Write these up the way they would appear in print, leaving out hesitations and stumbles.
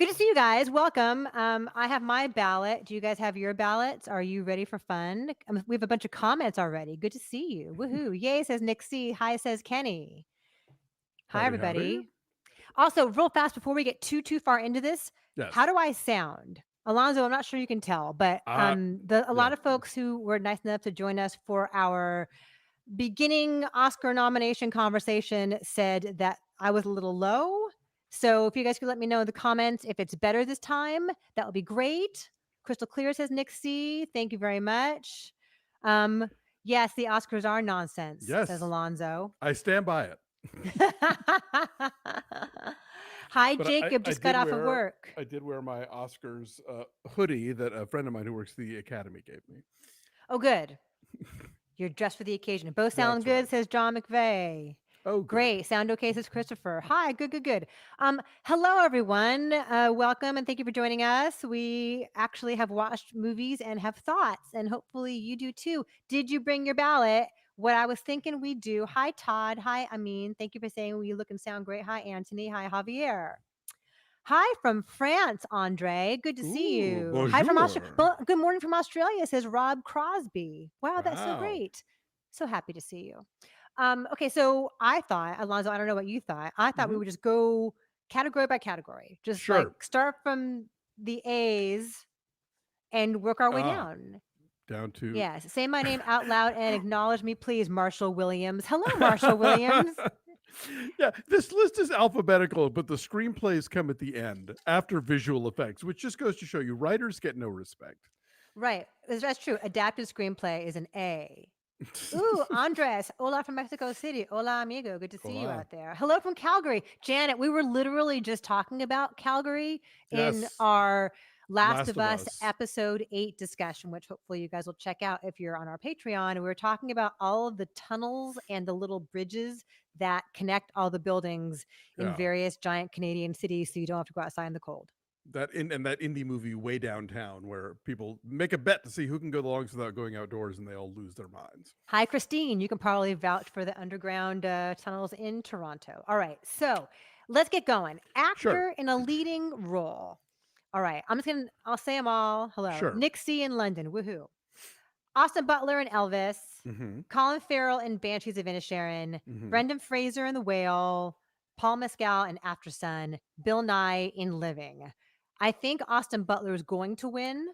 Good to see you guys. Welcome. I have my ballot. Do you guys have your ballots? Are you ready for fun? We have a bunch of comments already. Good to see you. Woohoo. Yay, says Nick C. Hi, says Kenny. Hi, Howdy, howdy. everybody. Also, real fast before we get too far into this, how Yes. do I sound? Alonzo, I'm not sure you can tell, but Uh, a yeah. lot of folks who were nice enough to join us for our beginning Oscar nomination conversation said that I was a little low. So if you guys could let me know in the comments if it's better this time, that would be great. Crystal clear, says Nick C. Thank you very much. Um, yes, the Oscars are nonsense, says Yes. Alonzo. I stand by it. Hi, But Jacob. I Just got did off of wear work. my Oscars hoodie that a friend of mine who works at the Academy gave me. Oh, good. You're dressed for the occasion. Both sound That's good, right. says John McVeigh. Oh, good. Great. Sound okay, says Christopher. Hi, good, good, good. Hello everyone. Welcome and thank you for joining us. We actually have watched movies and have thoughts, and hopefully you do too. Did you bring your ballot? What I was thinking we do. Hi, Todd. Hi, Amin. Thank you for saying we look and sound great. Hi, Anthony. Hi, Javier. Hi from France, Andre. Good to see Ooh, you. Hi from Australia. bonjour. Well, good morning from Australia, says Rob Crosby. Wow, that's so Wow. great. So happy to see you. Okay, so I thought, Alonzo, I don't know what you thought. I thought we Hmm. would just go category by category, just like Sure. start from the A's and work our way Ah, down. down to. Yes, say my name out loud and acknowledge me, please, Marshall Williams. Hello, Marshall Williams. Yeah, this list is alphabetical, but the screenplays come at the end after visual effects, which just goes to show you writers get no respect. Right, that's true. Adapted screenplay is an A. Ooh, Andres. Hola from Mexico City. Hola, amigo. Good to see you Hola. out there. Hello from Calgary. Janet, we were literally just talking about Calgary in Yes. our Last Last of of Us Us. episode 8 discussion, which hopefully you guys will check out if you're on our Patreon. And we were talking about all of the tunnels and the little bridges that connect all the buildings in Yeah. various giant Canadian cities so you don't have to go outside in the cold. And that indie movie Way Downtown where people make a bet to see who can go the longest without going outdoors and they all lose their minds. Hi, Christine. You can probably vouch for the underground tunnels in Toronto. All right. So let's get going. Sure. Actor in a leading role. All right. I'll say them all. Hello. Sure. Nick C. in London. Woohoo. Austin Butler in Elvis. Mhm. Colin Farrell in Banshees of Inisherin. Mhm. Brendan Fraser in The Whale. Paul Mescal in After Sun. Bill Nye in Living. I think Austin Butler is going to win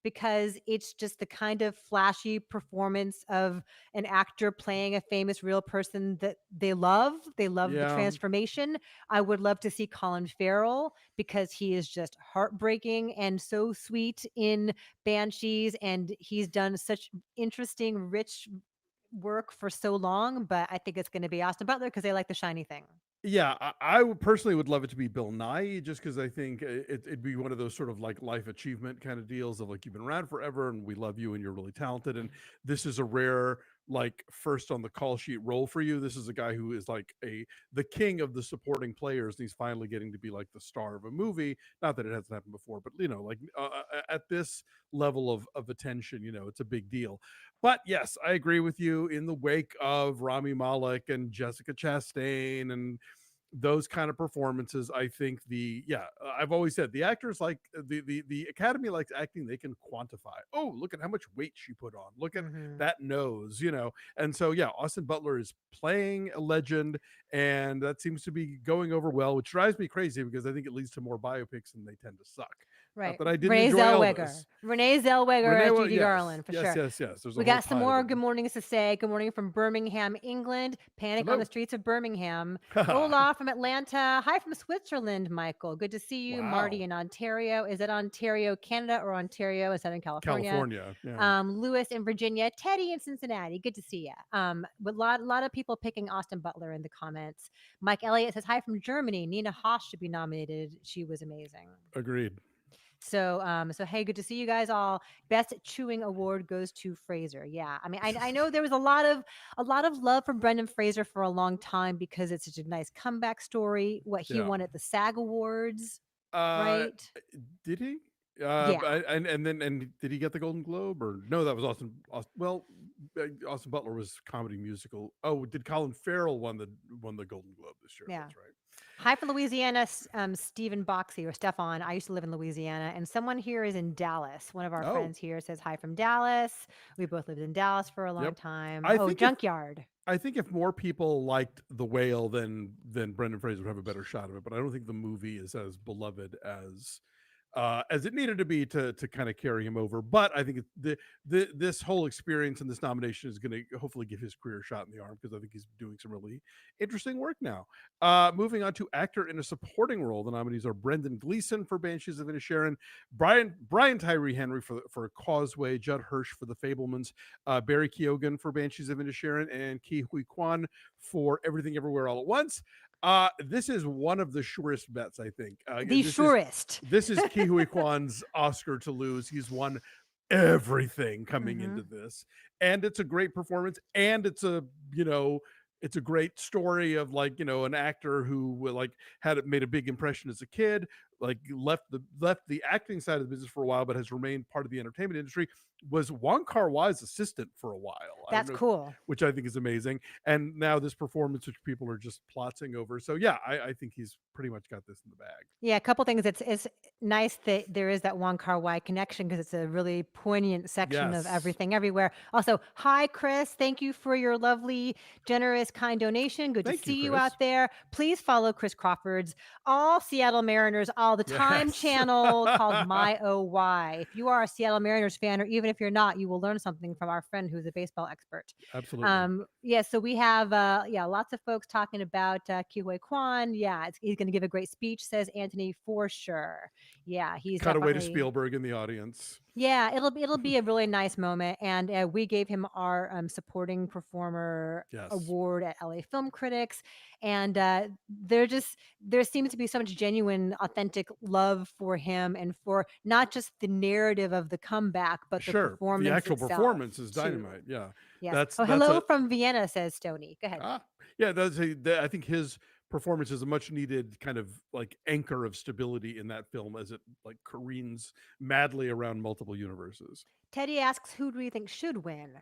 because it's just the kind of flashy performance of an actor playing a famous real person that they love. They love the Yeah. transformation. I would love to see Colin Farrell because he is just heartbreaking and so sweet in Banshees, and he's done such interesting, rich work for so long. But I think it's going to be Austin Butler because they like the shiny thing. Yeah, I would personally would love it to be Bill Nye, just because I think it'd be one of those sort of like life achievement kind of deals of like you've been around forever and we love you and you're really talented and this is a rare like first on the call sheet role for you. This is a guy who is like the king of the supporting players and he's finally getting to be like the star of a movie. Not that it hasn't happened before, but like at this level of attention, it's a big deal. But yes, I agree with you. In the wake of Rami Malek and Jessica Chastain and those kind of performances, I think I've always said the actors like the Academy likes acting they can quantify. Oh, look at how much weight she put on. Look at Hmm. that nose, And so yeah, Austin Butler is playing a legend, and that seems to be going over well, which drives me crazy because I think it leads to more biopics and they tend to suck. Not Right. that I didn't Renee enjoy Zellweger. Elvis. Renee Zellweger Renee, as well, Judy yes, Garland for yes, sure. yes, yes. There's a We whole got some tide of more good them. mornings to say. Good morning from Birmingham, England. Panic on the Hello. streets of Birmingham. Hola from Atlanta. Hi from Switzerland, Michael. Good to see you. Marty Wow. in Ontario. Is it Ontario, Canada, or Ontario in Southern California? California. Yeah. Lewis in Virginia. Teddy in Cincinnati. Good to see you. But a lot of people picking Austin Butler in the comments. Mike Elliott says hi from Germany. Nina Haas should be nominated. She was amazing. Agreed. So hey, good to see you guys all. Best chewing award goes to Fraser. Yeah, I mean, I know there was a lot of love for Brendan Fraser for a long time because it's such a nice comeback story. What he Yeah. won at the SAG Awards, Uh, right? did he? Yeah, And did he get the Golden Globe or no? That was Austin Butler was comedy musical. Oh, did Colin Farrell won the Golden Globe this year? yeah. That's right. Hi from Louisiana, Stephen Boxy or Stefan. I used to live in Louisiana, and someone here is in Dallas. One of our Oh, friends here says hi from Dallas. We both lived in Dallas for a long yep. time. I Oh, think if Junkyard. I think if more people liked The Whale, then Brendan Fraser would have a better shot of it. But I don't think the movie is as beloved as it needed to be to kind of carry him over. But I think the this whole experience and this nomination is going to hopefully give his career a shot in the arm because I think he's doing some really interesting work now. Moving on to actor in a supporting role, the nominees are Brendan Gleeson for Banshees of Inisherin, Brian Tyree Henry for Causeway, Judd Hirsch for The Fablemans, Barry Keoghan for Banshees of Inisherin, and Ki Hui Kwan for Everything Everywhere All at Once. This is one of the surest bets, I think. The surest. This is Ki Hui Kwan's Oscar to lose. He's won everything coming Hmm. into this, and it's a great performance, and you know it's a great story of an actor who had made a big impression as a kid, like left the acting side of the business for a while, but has remained part of the entertainment industry. Was Wong Kar Wai's assistant for a while. I don't That's know, cool. which I think is amazing. And now this performance, which people are just plotting over. So yeah, I think he's pretty much got this in the bag. Yeah, a couple things. It's nice that there is that Wong Kar-wai connection because it's a really poignant section of Yes. Everything Everywhere. Also, hi Chris, thank you for your lovely, generous, kind donation. Good to Thank you, see you Chris. out there. Please follow Chris Crawford's All Seattle Mariners All the Time Yes. channel called My OY. If you are a Seattle Mariners fan, or even if you're not, you will learn something from our friend who's a baseball expert. Absolutely. Yeah, so we have lots of folks talking about Kihui Kwan. Yeah, he's going to give a great speech, says Anthony, for sure. Yeah, he's Cut away to definitely. Spielberg in the audience. Yeah, it'll be a really nice moment, and we gave him our supporting performer Yes. award at LA Film Critics, and there seems to be so much genuine, authentic love for him, and for not just the narrative of the comeback, but the Sure. The performance actual itself performance is too. dynamite. Yeah. Yes. That's Oh, that's hello a from Vienna, says Stony. Go ahead. ah yeah, I think his performance is a much needed kind of like anchor of stability in that film as it like careens madly around multiple universes. Teddy asks, "Who do you think should win?"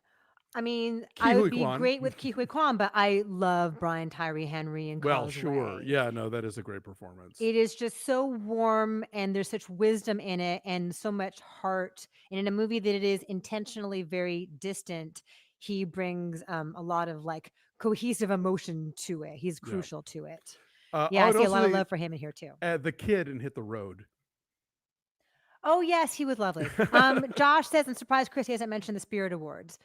I mean, Ki I would Hui be Kwan. great with Ke Huy Quan, but I love Brian Tyree Henry in Well, sure. Causeway. Yeah, no, that is a great performance. It is just so warm, and there's such wisdom in it and so much heart. And in a movie that it is intentionally very distant, he brings a lot of like cohesive emotion to it. He's Yeah. crucial to it. I Yeah, I would see a also lot of say love for him in here too. the kid in Hit the Road. Oh yes, he was lovely. Josh says, "I'm surprised Chris hasn't mentioned the Spirit Awards."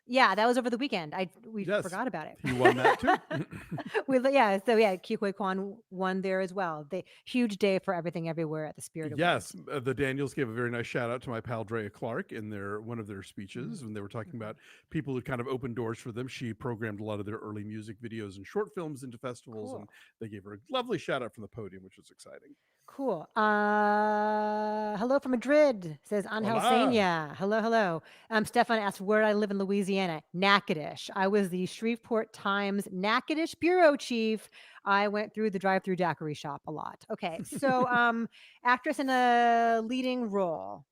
Yeah, that was over the weekend. We Yes, forgot about it. he won that too. Yeah, so yeah, Ke Kwan won there as well. The huge day for Everything Everywhere at the Spirit Yes, Awards. the Daniels gave a very nice shout out to my pal Drea Clark in their one of their Mhm, speeches when they were talking mhm. about people who kind of opened doors for them. She programmed a lot of their early music videos and short films into festivals, Cool. and they gave her a lovely shout out from the podium, which was exciting. Cool. Hello from Madrid, says Angel Hola. Senia. Hello, hello. Stefan asked where I live in Louisiana. Natchitoches. I was the Shreveport Times Natchitoches bureau chief. I went through the drive-through daiquiri shop a lot. Okay, so actress in a leading role.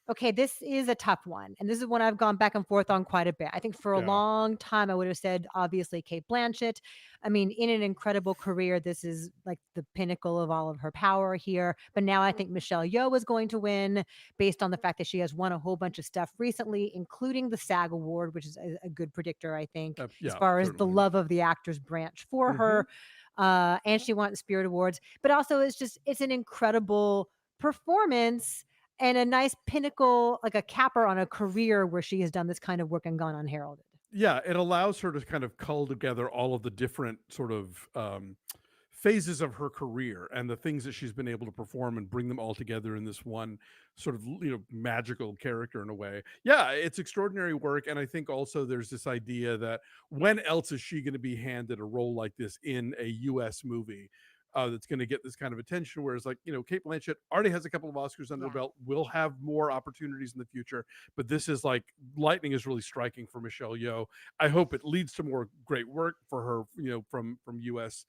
Okay, this is a tough one, and this is one I've gone back and forth on quite a bit. I think for a Yeah. long time, I would have said, obviously, Kate Blanchett. I mean, in an incredible career, this is like the pinnacle of all of her power here. But now I think Michelle Yeoh is going to win based on the fact that she has won a whole bunch of stuff recently, including the SAG Award, which is a good predictor, I think, as Yeah, far as the certainly. love of the actors branch for Hmm. her. And she won Spirit Awards, but also it's an incredible performance and a nice pinnacle, like a capper on a career where she has done this kind of work and gone unheralded. Yeah, it allows her to kind of cull together all of the different sort of phases of her career and the things that she's been able to perform and bring them all together in this one sort of magical character in a way. Yeah, it's extraordinary work, and I think also there's this idea that when else is she going to be handed a role like this in a U.S. movie? That's going to get this kind of attention. Whereas, like, Kate Blanchett already has a couple of Oscars under her Yeah. belt, will have more opportunities in the future. But this is like lightning is really striking for Michelle Yeoh. I hope it leads to more great work for her, from U.S.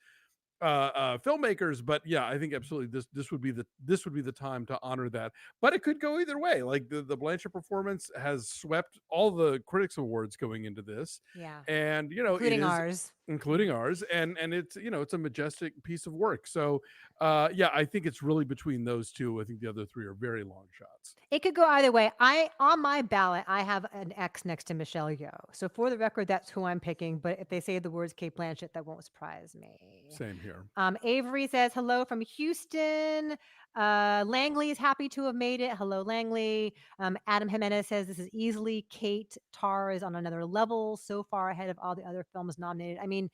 Filmmakers. But yeah, I think absolutely this would be the time to honor that. But it could go either way. Like the Blanchett performance has swept all the critics awards going into this, Yeah. and it Including is ours. including ours, and it's, it's a majestic piece of work. So, yeah, I think it's really between those two. I think the other three are very long shots. It could go either way. I on my ballot, I have an X next to Michelle Yeoh. So for the record, that's who I'm picking. But if they say the words Kate Blanchett, that won't surprise me. Same here. Avery says hello from Houston. Langley is happy to have made it. Hello, Langley. Adam Jimenez says this is easily Kate. Tar is on another level, so far ahead of all the other films nominated. I mean,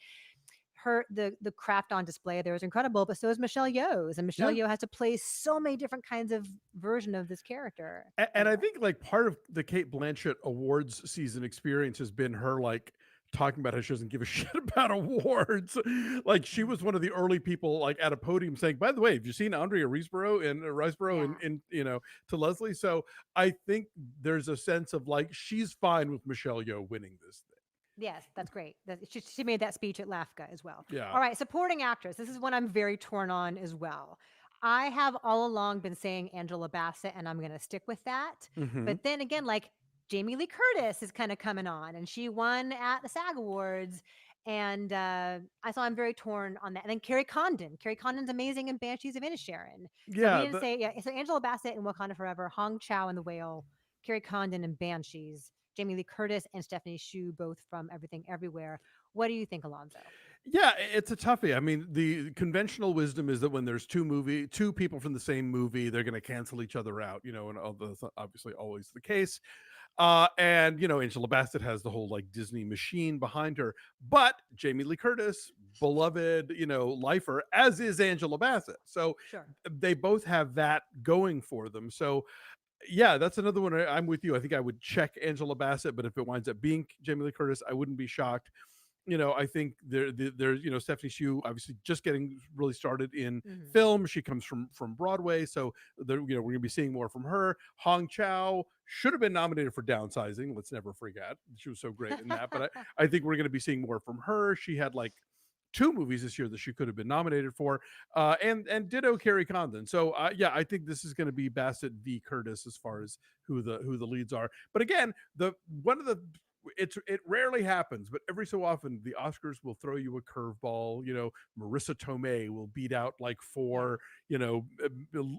the craft on display there is incredible, but so is Michelle Yeoh's, and Michelle Yeah. Yeoh has to play so many different kinds of version of this character. And I Anyway, think like part of the Kate Blanchett awards season experience has been her like talking about how she doesn't give a shit about awards. Like she mhm. was one of the early people like at a podium saying, "By the way, have you seen Andrea Riseborough and Riseborough Yeah. in to Leslie?" So I think there's a sense of like she's fine with Michelle Yeoh winning this thing. Yes, that's great. She made that speech at LAFCA as well. Yeah. All right, supporting actress. This is one I'm very torn on as well. I have all along been saying Angela Bassett, and I'm going to stick with that. Hmm. But then again, like Jamie Lee Curtis is kind of coming on, and she won at the SAG Awards. And I saw I'm very torn on that. And then Carrie Condon. Carrie Condon's amazing in Banshees of Inisherin. So we Yeah. didn't say, yeah. So Angela Bassett in Wakanda Forever, Hong Chow in The Whale, Carrie Condon in Banshees, Jamie Lee Curtis and Stephanie Shu, both from Everything Everywhere. What do you think, Alonzo? Yeah, it's a toughie. I mean, the conventional wisdom is that when there's two people from the same movie, they're going to cancel each other out, and all that's obviously always the case. And Angela Bassett has the whole like Disney machine behind her, but Jamie Lee Curtis, beloved, lifer, as is Angela Bassett. So Sure. they both have that going for them. So yeah, that's another one. I'm with you. I think I would check Angela Bassett, but if it winds up being Jamie Lee Curtis, I wouldn't be shocked. I think there's Stephanie Shu obviously just getting really started in Hmm. film. She comes from Broadway, so we're gonna be seeing more from her. Hong Chow should have been nominated for Downsizing. Let's never forget she was so great in that. But I think we're gonna be seeing more from her. She had like two movies this year that she could have been nominated for, and ditto Carrie Condon. So yeah, I think this is going to be Bassett v. Curtis as far as who the leads are. But again, the one of the it rarely happens, but every so often the Oscars will throw you a curveball. Marissa Tomei will beat out like Yeah. four,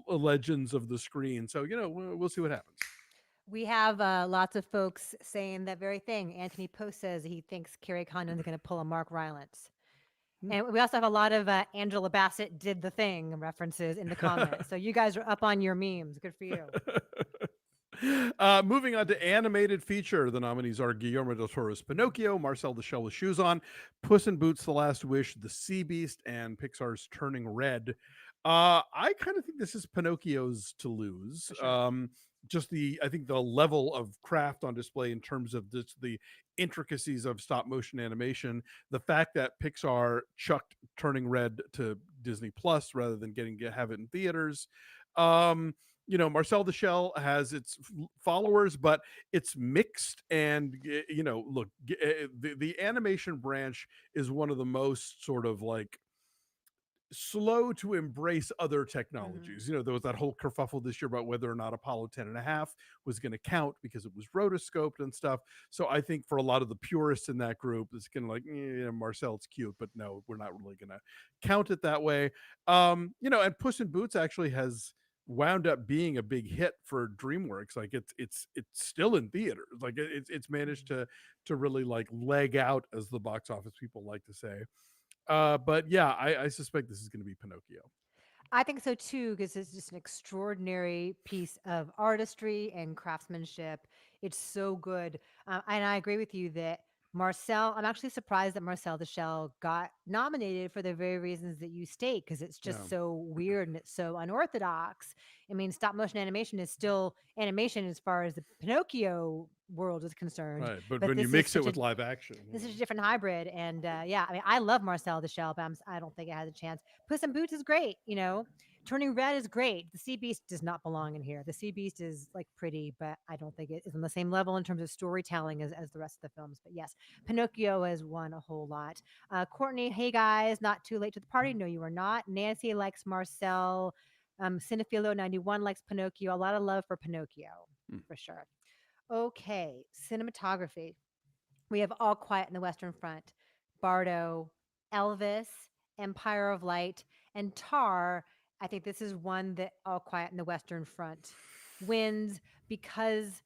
legends of the screen. So we'll see what happens. We have lots of folks saying that very thing. Anthony Post says he thinks Carrie Condon is going to pull a Mark Rylance. And we also have a lot of Angela Bassett did the thing references in the comments. So you guys are up on your memes. Good for you. Moving on to animated feature, the nominees are Guillermo del Toro's Pinocchio, Marcel the Shell with Shoes On, Puss in Boots: The Last Wish, The Sea Beast, and Pixar's Turning Red. I kind of think this is Pinocchio's to lose. For sure. Just I think the level of craft on display in terms of the intricacies of stop motion animation, the fact that Pixar chucked Turning Red to Disney Plus rather than have it in theaters. Um, Marcel the Shell has its followers, but it's mixed. And look, the animation branch is one of the most sort of like slow to embrace other Hmm. technologies. There was that whole kerfuffle this year about whether or not Apollo 10 and a half was going to count because it was rotoscoped and stuff. So I think for a lot of the purists in that group, it's going to like, Marcel's cute, but no, we're not really going to count it that way. And Puss in Boots actually has wound up being a big hit for DreamWorks. Like it's still in theaters. Like it's managed Hmm. to really like leg out, as the box office people like to say. But yeah, I suspect this is going to be Pinocchio. I think so too, because it's just an extraordinary piece of artistry and craftsmanship. It's so good. And I agree with you that I'm actually surprised that Marcel the Shell got nominated for the very reasons that you state, because it's Yeah, just so weird and it's so unorthodox. I mean, stop motion animation is still animation as far as the Pinocchio world is concerned, right. But but when you mix it with live action, this is a different hybrid. And yeah, I mean, I love Marcel the Shell, but I don't think it has a chance. Puss in Boots is great, you know. Turning Red is great. The Sea Beast does not belong in here. The Sea Beast is like pretty, but I don't think it is on the same level in terms of storytelling as the rest of the films. But yes, Pinocchio has won a whole lot. Courtney, hey guys, not too late to the party. No, you are not. Nancy likes Marcel. Cinephilo 91 likes Pinocchio. A lot of love for Pinocchio, mm, for sure. Okay, cinematography. We have All Quiet in the Western Front, Bardo, Elvis, Empire of Light, and Tar. I think this is one that All Quiet in the Western Front wins because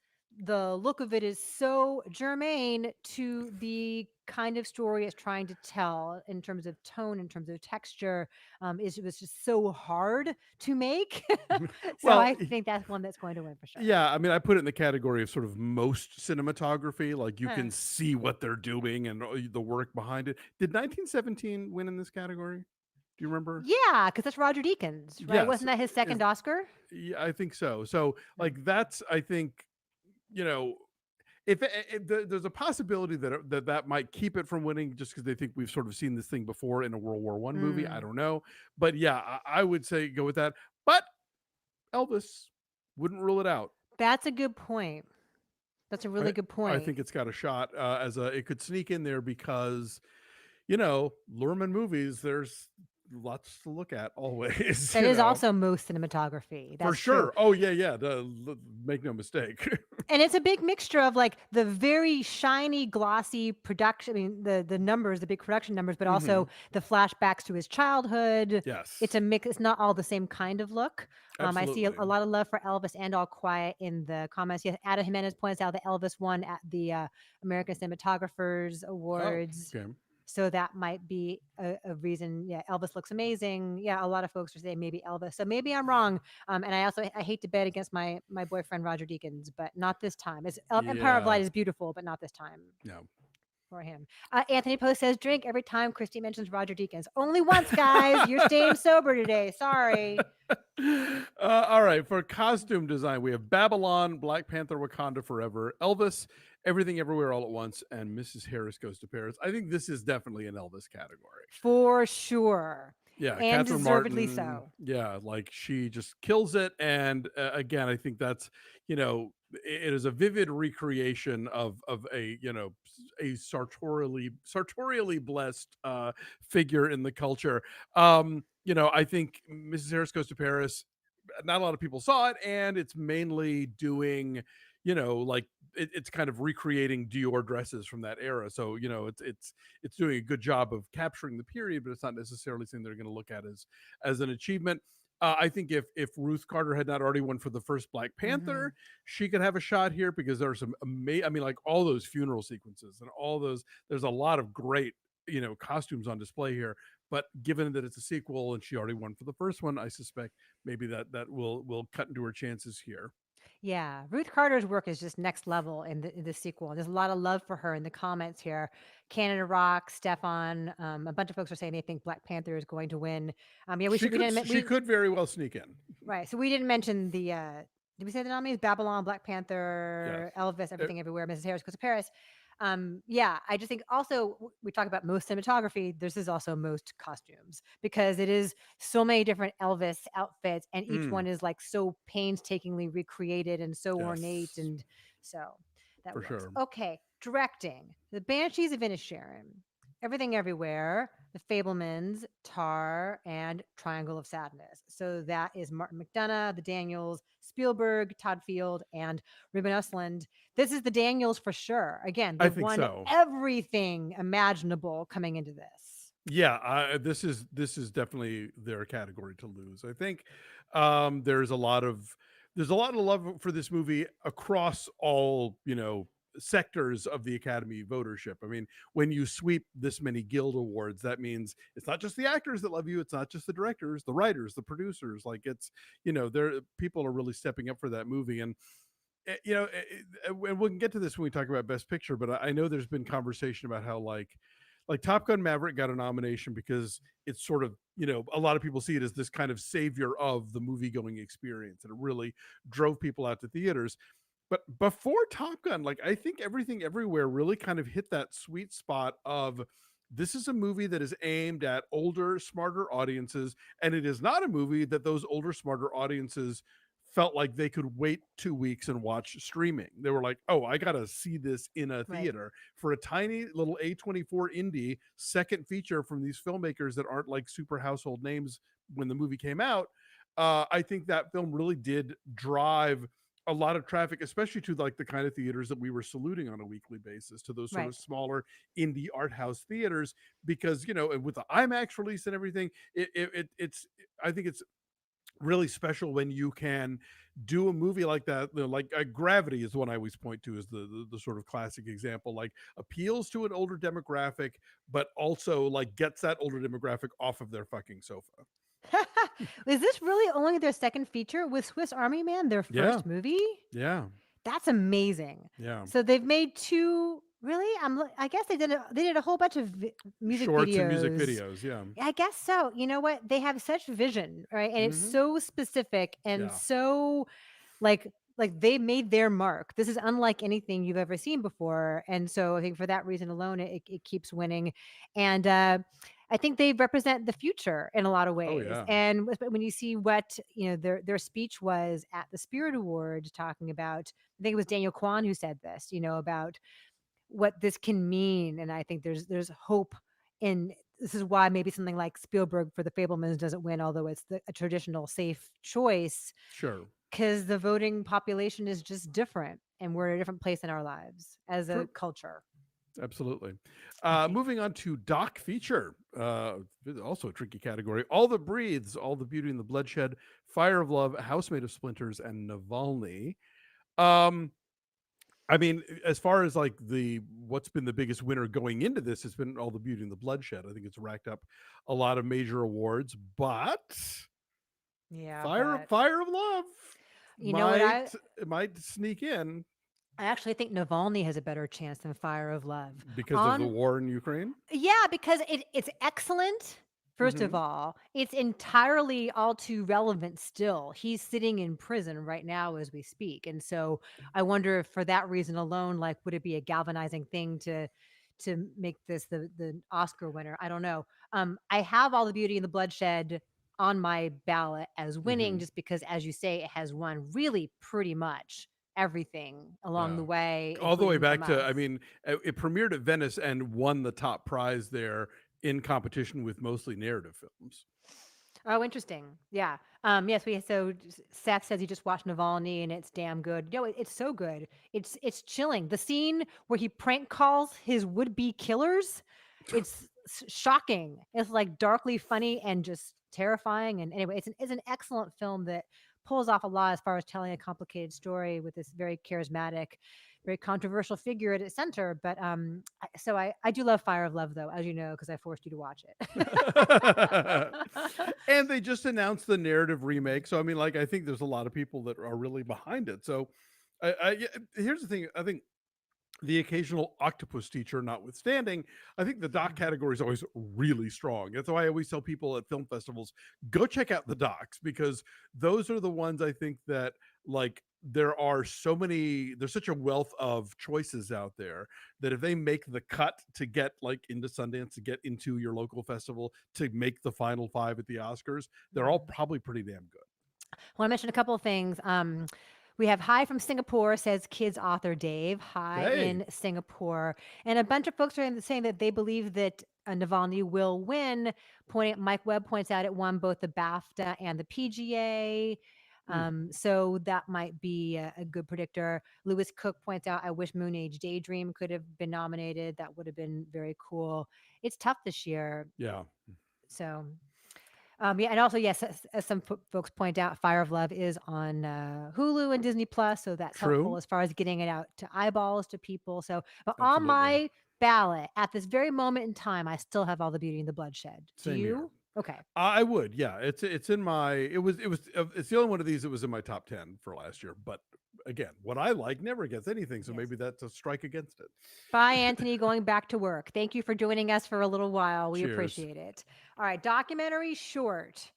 the look of it is so germane to the kind of story it's trying to tell in terms of tone, in terms of texture. It was just so hard to make. So Well, I think that's one that's going to win for sure. yeah, I mean, I put it in the category of sort of most cinematography. Like you Huh. can see what they're doing and the work behind it. Did 1917 win in this category? Do you remember? Yeah, because that's Roger Deakins, right? Yes, Wasn't that his is second Oscar? yeah, I think so. So Yeah. like that's I think you know if there's a possibility that that might keep it from winning just because they think we've sort of seen this thing before in a World War One movie. I Mm, don't know, but yeah, I would say go with that. But Elvis wouldn't rule it out. that's a good point. That's a really I good I point. think it's got a shot as a it could sneak in there because Lurman movies. There's lots to look at always. That is also most cinematography. For That's true. sure. Oh yeah, yeah. Make no mistake. And it's a big mixture of like the very shiny, glossy production. I mean, the numbers, the big production numbers, but Hmm. also the flashbacks to his childhood. It's Yes, a mix. It's not all the same kind of look. I see absolutely. a lot of love for Elvis and All Quiet in the comments. Yes, Ada Jimenez points out that Elvis won at the American Cinematographers Oh, Awards. okay. So that might be a reason. Yeah, Elvis looks amazing. Yeah, a lot of folks are saying maybe Elvis. So maybe I'm wrong. And I hate to bet against my boyfriend Roger Deakins, but not this time. Empire of Yeah. Light is beautiful, but not this time No. for him. Anthony Post says drink every time Christy mentions Roger Deakins. Only once, guys. You're staying sober today. Sorry. All right. For costume design, we have Babylon, Black Panther, Wakanda Forever, Elvis, Everything Everywhere All at Once, and Mrs. Harris Goes to Paris. I think this is definitely an Elvis category. For sure. Yeah, And Catherine deservedly Martin. so. Yeah, like she just kills it. And again, I think that's it is a vivid recreation of a a sartorially blessed figure in the culture. I think Mrs. Harris Goes to Paris. Not a lot of people saw it, and it's mainly doing like it's kind of recreating Dior dresses from that era. So it's doing a good job of capturing the period, but it's not necessarily something they're going to look at as an achievement. I think if Ruth Carter had not already won for the first Black Hmm. Panther, she could have a shot here because there are some I mean, like all those funeral sequences and all those. There's a lot of great costumes on display here. But given that it's a sequel and she already won for the first one, I suspect maybe that will cut into her chances here. Yeah, Ruth Carter's work is just next level in the sequel. There's a lot of love for her in the comments here. Canada Rock, Stefan, a bunch of folks are saying they think Black Panther is going to win. Yeah, we didn't She could very well sneak in. right. So we didn't mention the did we say the nominees? Babylon, Black Yes. Panther, Elvis, Uh, Everything Everywhere, Mrs. Harris Goes to Paris. Yeah, I just think also we talk about most cinematography. This is also most costumes because it is so many different Elvis outfits, and each mm, one is like so painstakingly recreated and so ornate, yes, and so that for wins. sure. Okay, directing: The Banshees of Inisherin, Everything Everywhere, The Fablemans, Tar, and Triangle of Sadness. So that is Martin McDonough, the Daniels, Spielberg, Todd Field, and Ruben Östlund. This is the Daniels for sure. Again, I they've think won so. everything imaginable coming into this. Yeah, this is definitely their category to lose. I think there's a lot of love for this movie across all sectors of the Academy votership. I mean, when you sweep this many Guild Awards, that means it's not just the actors that love you, it's not just the directors, the writers, the producers. Like it's there people are really stepping up for that movie. And and we can get to this when we talk about Best Picture, but I know there's been conversation about how like Top Gun Maverick got a nomination because it's sort of a lot of people see it as this kind of savior of the movie going experience, and it really drove people out to theaters. But before Top Gun, like I think Everything Everywhere really kind of hit that sweet spot of this is a movie that is aimed at older, smarter audiences, and it is not a movie that those older, smarter audiences felt like they could wait 2 weeks and watch streaming. They were like, oh, I got to see this in a Right. theater for a tiny little A24 indie second feature from these filmmakers that aren't like super household names when the movie came out. I think that film really did drive a lot of traffic, especially to like the kind of theaters that we were saluting on a weekly basis, to those sort Right. of smaller indie art house theaters, because and with the IMAX release and everything, it's I think it's really special when you can do a movie like that. Like Gravity is the one I always point to as the sort of classic example. Like appeals to an older demographic, but also like gets that older demographic off of their fucking sofa. Is this really only their second feature? With Swiss Army Man their Yeah, first movie? yeah, That's amazing. yeah. So they've made 2 really? I guess they did a whole bunch of music Shorts and music videos. videos. Yeah. Yeah, I guess so. You know what? They have such vision, right? And it's Hmm. so specific and Yeah. so like they made their mark. This is unlike anything you've ever seen before, and so I think for that reason alone, it keeps winning, and I think they represent the future in a lot of Oh ways. yeah. And when you see what their speech was at the Spirit Awards, talking about, I think it was Daniel Kwan who said this, about what this can mean, and I think there's hope in. This is why maybe something like Spielberg for The Fablemans doesn't win, although it's a traditional safe choice, Sure. 'cause the voting population is just different, and we're at a different place in our lives as a True. culture, Absolutely. I think. Moving on to doc feature, also a tricky category. All That Breathes, All the Beauty and the Bloodshed, Fire of Love, House Made of Splinters, and Navalny. Um, I mean, as far as like the what's been the biggest winner going into this, has been All the Beauty and the Bloodshed. I think it's racked up a lot of major awards, but Yeah, Fire but Fire of Love you know what might sneak in I actually think Navalny has a better chance than Fire of Love. because of the On war in Ukraine. Yeah, because it's excellent, first of Hmm. all. It's entirely all too relevant still. He's sitting in prison right now as we speak, and so I wonder if for that reason alone, like, would it be a galvanizing thing to make this the Oscar winner? I don't know. I have All the Beauty and the Bloodshed on my ballot as winning Hmm. just because, as you say, it has won really pretty much everything along Yeah. the way, All the way including from back to, us. I mean, it premiered at Venice and won the top prize there in competition with mostly narrative films. Oh, interesting. Yeah. Yes, Seth says he just watched Navalny and it's damn good. It's so good. It's chilling. The scene where he prank calls his would-be killers, it's shocking. It's like darkly funny and just terrifying. And anyway, it's an excellent film that pulls off a lot as far as telling a complicated story with this very charismatic, very controversial figure at its center. But I do love Fire of Love though, as you know, because I forced you to watch it. And they just announced the narrative remake. So I mean, like, I think there's a lot of people that are really behind it. So yeah, here's the thing. I think the occasional octopus teacher notwithstanding, I think the doc category is always really strong. That's why I always tell people at film festivals, go check out the docs, because those are the ones I think that, like, there's such a wealth of choices out there that if they make the cut to get like into Sundance, to get into your local festival, to make the final five at the Oscars, they're all Mhm. probably pretty damn good. Well, I mentioned a couple of things. We have Hi from Singapore, says kids author Dave. Hi Hey. in Singapore. And a bunch of folks are saying that they believe that Navalny will win. Mike Webb points out it won both the BAFTA and the PGA. Hmm. So that might be a good predictor. Lewis Cook points out, I wish Moon Age Daydream could have been nominated. That would have been very cool. It's tough this year. Yeah. So yeah, and also, yes, as some folks point out, Fire of Love is on Hulu and Disney Plus, so that's helpful True. as far as getting it out to eyeballs to people. So, but on Absolutely. my ballot at this very moment in time, I still have All the Beauty and the Bloodshed. Do Same here. you? Okay. I would, yeah. It's in my it's the only one of these that was in my top 10 for last year. But again, what I like never gets anything, so Yes. maybe that's a strike against it. Bye, Anthony. Going back to work. Thank you for joining us for a little while. We Cheers. appreciate it. All right, documentary short.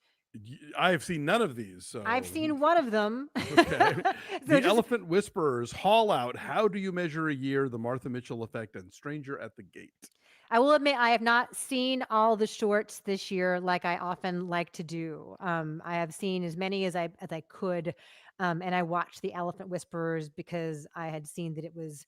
I have seen none of these, I've so seen one of them. okay. So The just Elephant Whisperers, Haul Out, How Do You Measure a Year, The Martha Mitchell Effect, and Stranger at the Gate. I will admit I have not seen all the shorts this year like I often like to do. I have seen as many as I could, and I watched The Elephant Whisperers because I had seen that it was,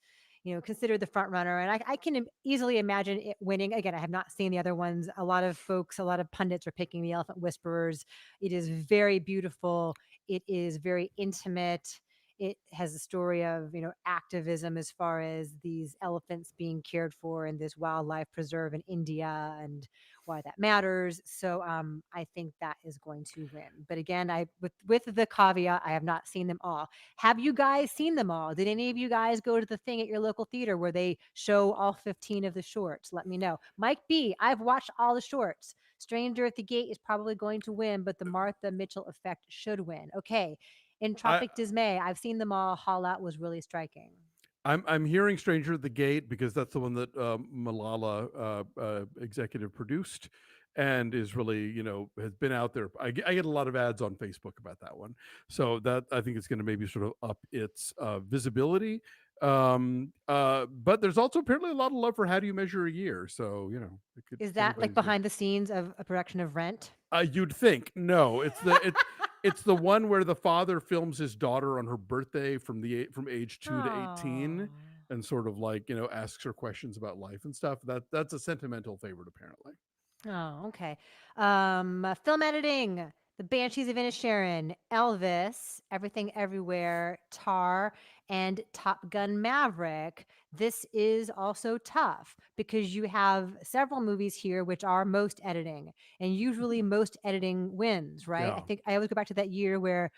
considered the front runner, and I can easily imagine it winning. Again, I have not seen the other ones. A lot of folks, a lot of pundits are picking The Elephant Whisperers. It is very beautiful. It is very intimate. it has a story of, activism as far as these elephants being cared for in this wildlife preserve in India and why that matters. So I think that is going to win. But again, I with the caveat, I have not seen them all. Have you guys seen them all? Did any of you guys go to the thing at your local theater where they show all 15 of the shorts? Let me know. Mike B, I've watched all the shorts. Stranger at the Gate is probably going to win, but the Martha Mitchell effect should win. Okay. In I Tropic Dismay, I've seen them all. Haul Out was really striking. I'm hearing Stranger at the Gate because that's the one that Malala executive produced and is really, has been out there. I get a lot of ads on Facebook about that one, so that I think it's going to maybe sort of up its visibility. But there's also apparently a lot of love for How Do You Measure a Year, so it could, Is if that like anybody's good. behind the scenes of a production of Rent? You'd think. No, it's the one where the father films his daughter on her birthday from age 2 to Oh. 18 and sort of like, asks her questions about life and stuff. That's a sentimental favorite apparently. Oh, okay. Film editing, The Banshees of Inisherin, Elvis, Everything Everywhere, Tar, and Top Gun Maverick. This is also tough because you have several movies here which are most editing, and usually most editing wins, right? I Yeah. think I always go back to that year where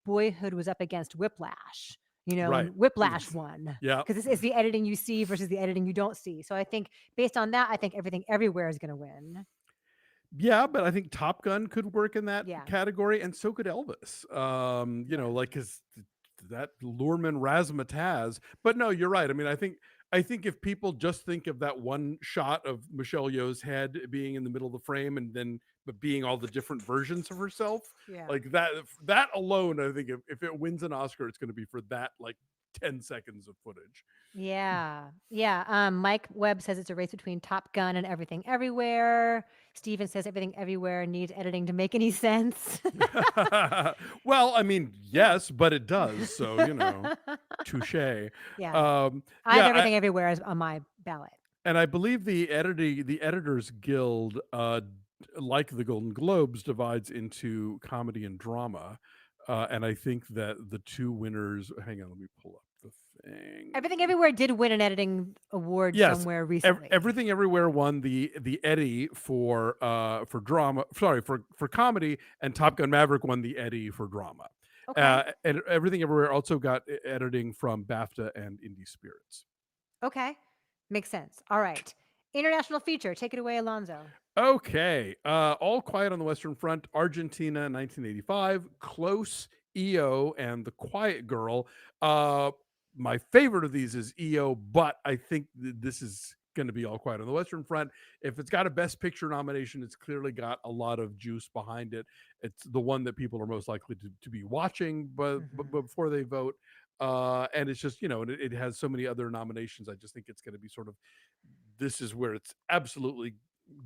Boyhood was up against Whiplash, Right. and Whiplash Ex won Yeah. because it's the editing you see versus the editing you don't see. So I think based on that, I think Everything Everywhere is going to win. Yeah, but I think Top Gun could work in that Yeah. category, and so could Elvis. Yeah. Like his that Lurman razzmatazz. But no, you're right. I mean, I think if people just think of that one shot of Michelle Yeoh's head being in the middle of the frame and then but being all the different versions of herself, Yeah. like that alone, I think if it wins an Oscar, it's going to be for that like 10 seconds of footage. Yeah. Yeah. Mike Webb says it's a race between Top Gun and Everything Everywhere. Steven says Everything Everywhere needs editing to make any sense. Well, I mean, Yeah. yes, but it does. So, touche. Yeah. I have Yeah, Everything Everywhere as on my ballot. and I believe the Editors Guild, like the Golden Globes, divides into comedy and drama. And I think that the two winners. Hang on, let me pull up the Everything thing. Everywhere did win an editing award Yes, somewhere recently. Everything Everywhere won the Eddie for drama. Sorry, for comedy, and Top Gun Maverick won the Eddie for drama. Okay. And Everything Everywhere also got editing from BAFTA and Indie Spirits. Okay. Makes sense. All right. International feature. Take it away, Alonzo. Okay. All Quiet on the Western Front, Argentina, 1985. Close, EO, and The Quiet Girl. My favorite of these is EO, but I think this is going to be All Quiet on the Western Front. If it's got a Best Picture nomination, it's clearly got a lot of juice behind it. It's the one that people are most likely to be watching, but Mhm. before they vote. And it's just, and it has so many other nominations. I just think it's going to be sort of this is where it's absolutely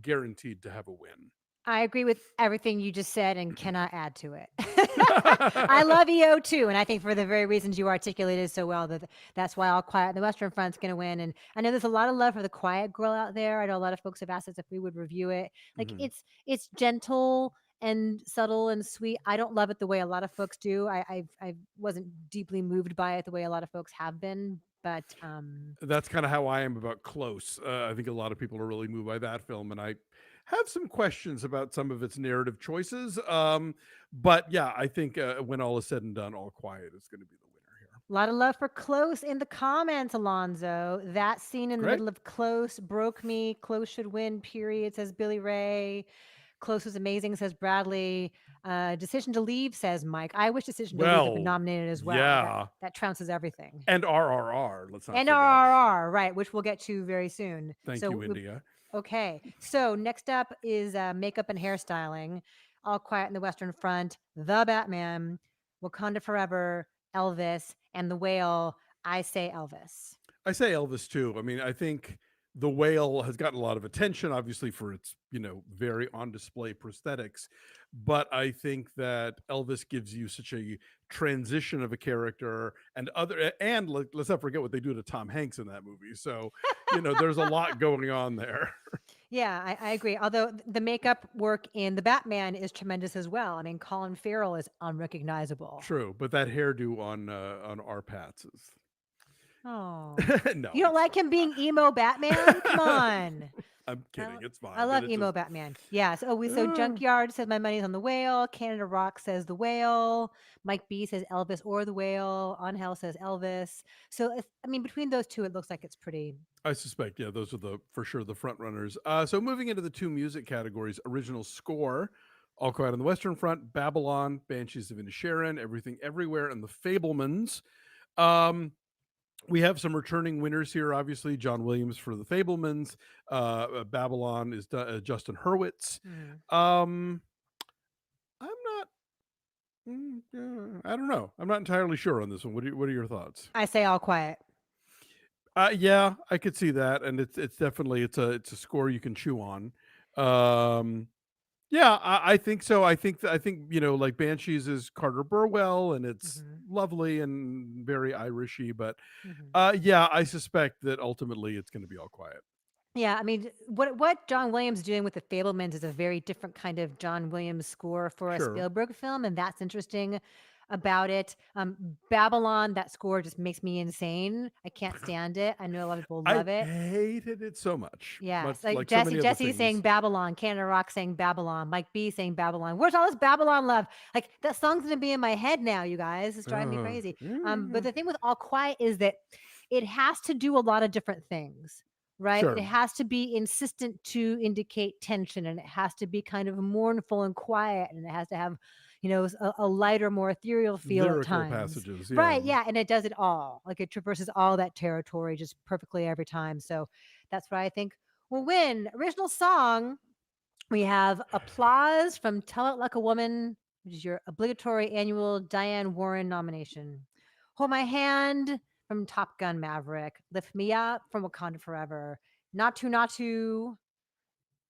guaranteed to have a win. I agree with everything you just said and cannot add to it. I love EO too, and I think for the very reasons you articulated so well, that's why All Quiet on the Western Front's going to win. And I know there's a lot of love for The Quiet Girl out there. I know a lot of folks have asked us if we would review it. Like Mhm. it's gentle and subtle and sweet. I don't love it the way a lot of folks do. I wasn't deeply moved by it the way a lot of folks have been, but That's kind of how I am about Close. I think a lot of people are really moved by that film, and I have some questions about some of its narrative choices. But yeah, I think when all is said and done, All Quiet is going to be the winner here. a lot of love for Close in the comments, Alonzo. That scene in the Great. middle of Close broke me. Close should win, period, says Billy Ray. Close was amazing, says Bradley. Decision to Leave, says Mike. I wish Decision to Leave had been Well, nominated as well. That yeah, that trounces everything. and RRR. Let's not And forget. RRR, right, which we'll get to very soon. Thank you, So, India. okay. So next up is makeup and hairstyling. All Quiet in the Western Front, The Batman, Wakanda Forever, Elvis, and The Whale. I say Elvis. I say Elvis too. I mean, I think The Whale has gotten a lot of attention, obviously for its very on display prosthetics, but I think that Elvis gives you such a transition of a character and let's not forget what they do to Tom Hanks in that movie. So there's a lot going on there. Yeah, I agree. Although the makeup work in the Batman is tremendous as well. I mean, Colin Farrell is unrecognizable. True, but that hairdo on our Pats is Oh, no, you don't it's like fine. him being emo Batman? Come on. I'm I kidding. It's I fine, but love it emo just Batman. Yes. Oh, we so uh, Junkyard says my money's on the whale. Canada Rock says the whale. Mike B says Elvis or the whale. On Hell says Elvis. So I mean, between those two, it looks like it's pretty. I suspect, yeah, those are the for sure the front runners. So moving into the two music categories, original score, All Quiet on the Western Front, Babylon, Banshees of Inisherin, Everything Everywhere, and The Fablemans. Um, we have some returning winners here. Obviously, John Williams for The Fablemans. Babylon is Justin Hurwitz. Mhm. Um, I'm not. I don't know. I'm not entirely sure on this one. What are your thoughts? I say all quiet. Yeah, I could see that, and it's definitely it's a score you can chew on. Um, yeah, I think so. I think like Banshees is Carter Burwell, and it's Hmm. lovely and very Irishy. But Hmm. yeah, I suspect that ultimately it's going to be all quiet. Yeah, I mean, what John Williams doing with the Fablemans is a very different kind of John Williams score for a Sure, Spielberg film, and that's interesting about it. Babylon, that score just makes me insane. I can't stand it. I know a lot of people I love it. hated it so much Yes, like like so many other Jesse saying things. Babylon, Canada Rock saying Babylon, Mike B saying Babylon. Where's all this Babylon love? Like that song's gonna be in my head now, you guys. It's driving me crazy. But Yeah. the thing with All Quiet is that it has to do a lot of different things, right? It Sure, has to be insistent to indicate tension, and it has to be kind of mournful and quiet, and it has to have, a lighter, more ethereal feel at lyrical times. passages. Yeah. Right? Yeah, and it does it all. Like it traverses all that territory just perfectly every time. So that's why I think will win. Original song, we have Applause from Tell It Like a Woman, which is your obligatory annual Diane Warren nomination. Hold My Hand from Top Gun Maverick. Lift Me Up from Wakanda Forever. Natu Natu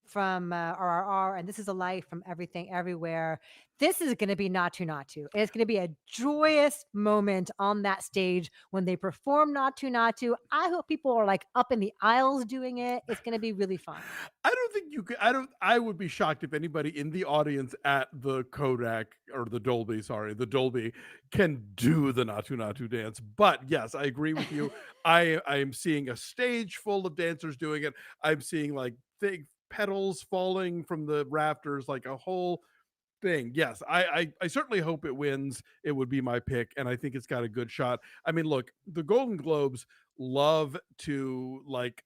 from RRR, and This Is a Life from Everything Everywhere. This is going to be Natu Natu. And it's going to be a joyous moment on that stage when they perform Natu Natu. I hope people are like up in the aisles doing it. It's going to be really fun. I don't think you could. I don't. I would be shocked if anybody in the audience at the Kodak or the Dolby, sorry, the Dolby, can do the Natu Natu dance. But yes, I agree with you. I am seeing a stage full of dancers doing it. I'm seeing like big petals falling from the rafters, like a whole thing. Yes, I certainly hope it wins. It would be my pick, and I think it's got a good shot. I mean, look, the Golden Globes love to like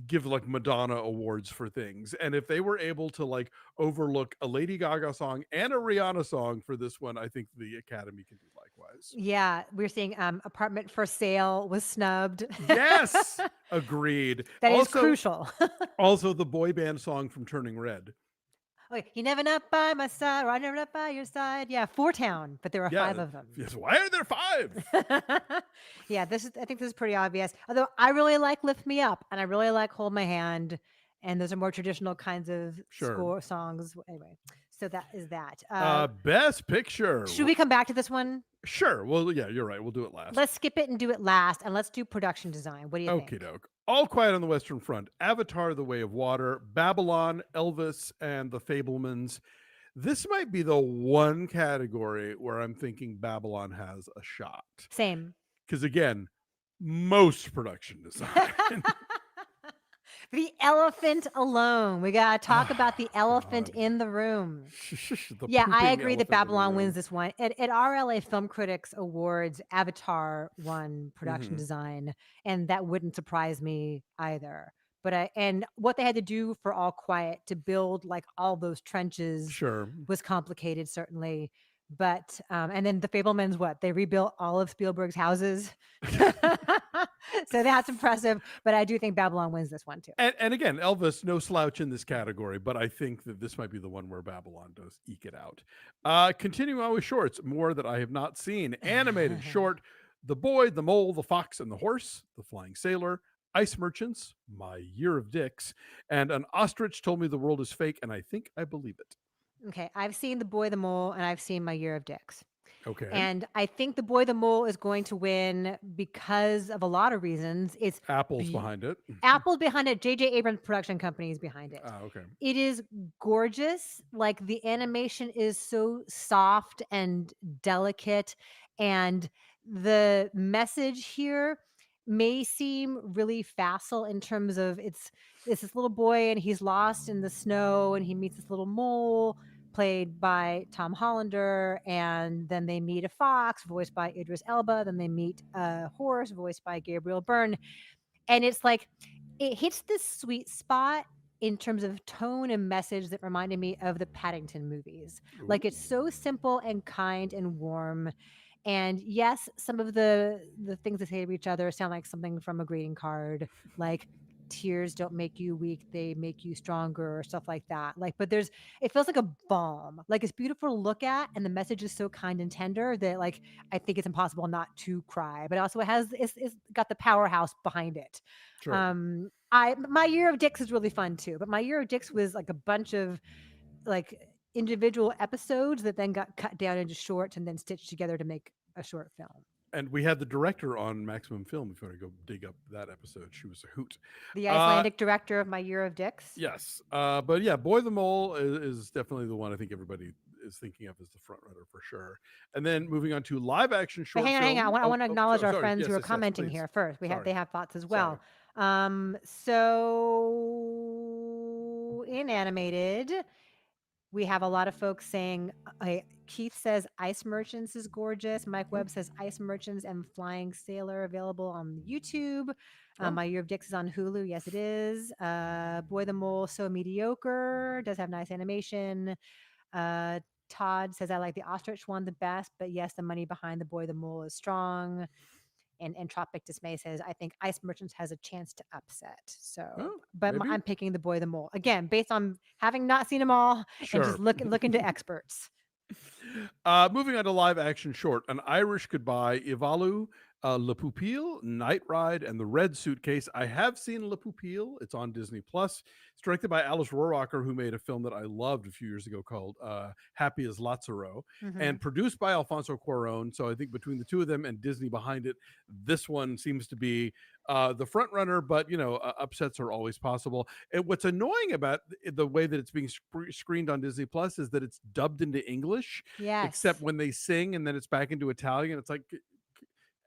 give like Madonna awards for things. And if they were able to like overlook a Lady Gaga song and a Rihanna song for this one, I think the Academy can do likewise. Yeah, we're seeing Apartment for Sale was snubbed. Yes, agreed. That is crucial. Also the boy band song from Turning Red. Okay, you never not by my side, or I never not by your side. Yeah, Four Town, but there are five Yeah. of them. Yes. Why are there five? Yeah, I think this is pretty obvious. Although I really like Lift Me Up and I really like Hold My Hand, and those are more traditional kinds of Sure. score songs. Anyway, so that is that. Best picture. Should we come back to this one? Sure. Well, yeah, you're right. We'll do it last. Let's skip it and do it last, and let's do production design. What do you Okie think? doke. All Quiet on the Western Front, Avatar: The Way of Water, Babylon, Elvis, and The Fablemans. This might be the one category where I'm thinking Babylon has a shot. Same. Because again, most production design. The elephant alone. We got to talk about the Oh, elephant God. in the room. The Yeah, I pooping agree that elephant in the Babylon wins room. this one. At RLA Film Critics Awards, Avatar won production Hmm. design, and that wouldn't surprise me either. But and what they had to do for All Quiet to build like all those trenches Sure. was complicated, certainly. But and then the Fablemans, what they rebuilt all of Spielberg's houses, so that's impressive. But I do think Babylon wins this one too. And again, Elvis, no slouch in this category, but I think that this might be the one where Babylon does eke it out. Continuing on with shorts, more that I have not seen. Animated short, The Boy, the Mole, the Fox, and the Horse, The Flying Sailor, Ice Merchants, My Year of Dicks, and An Ostrich Told Me the World is Fake, and I think I believe it. Okay, I've seen The Boy, the Mole, and I've seen My Year of Dicks. Okay. And I think The Boy the Mole is going to win because of a lot of reasons. It's Apple's be behind it. Apple's behind it, J.J. Abrams production company is behind it. Ah, okay. It is gorgeous. Like the animation is so soft and delicate, and the message here may seem really facile in terms of it's this little boy and he's lost in the snow and he meets this little mole played by Tom Hollander, and then they meet a fox voiced by Idris Elba, then they meet a horse voiced by Gabriel Byrne, and it's like it hits this sweet spot in terms of tone and message that reminded me of the Paddington movies. Ooh. Like it's so simple and kind and warm. And yes, some of the things they say to each other sound like something from a greeting card, like tears don't make you weak, they make you stronger or stuff like that. Like but there's it feels like a balm. Like it's beautiful to look at and the message is so kind and tender that like I think it's impossible not to cry. But also it has it's got the powerhouse behind it. Sure. I my year of dicks is really fun too, but my year of dicks was like a bunch of like individual episodes that then got cut down into shorts and then stitched together to make a short film. And we had the director on Maximum Film. If you want to go dig up that episode, she was a hoot. The Uh, Icelandic director of my year of dicks. yes. But yeah, Boy the Mole is definitely the one I think everybody is thinking of as the front runner for sure. And then moving on to live action But short hang on. film. I want to acknowledge our Sorry. friends who Yes, are yes, yes. commenting Please. here first. Sorry. They have thoughts as Sorry. well. So in animated, we have a lot of folks saying, Keith says Ice Merchants is gorgeous. Mike Oh, Webb says Ice Merchants and Flying Sailor available on YouTube. oh, My Year of Dicks is on Hulu. Yes, it is. Boy the Mole, so mediocre. Does have nice animation. Uh, Todd says, I like the ostrich one the best, but yes, the money behind the Boy the Mole is strong. And Tropic Dismay says, I think Ice Merchants has a chance to upset. So, oh, but maybe. I'm picking the Boy the Mole again, based on having not seen them all and just Sure. looking to experts. Moving on to live action short, An Irish Goodbye, Ivalu, Le Pupille, Night Ride, and The Red Suitcase. I have seen Le Pupille. It's on Disney Plus. It's directed by Alice Rohracher, who made a film that I loved a few years ago called Happy as Lazzaro, Hmm. and produced by Alfonso Cuaron. So I think between the two of them and Disney behind it, this one seems to be the front runner. But upsets are always possible. And what's annoying about the way that it's being screened on Disney Plus is that it's dubbed into English, except Yes. when they sing and then it's back into Italian. It's like,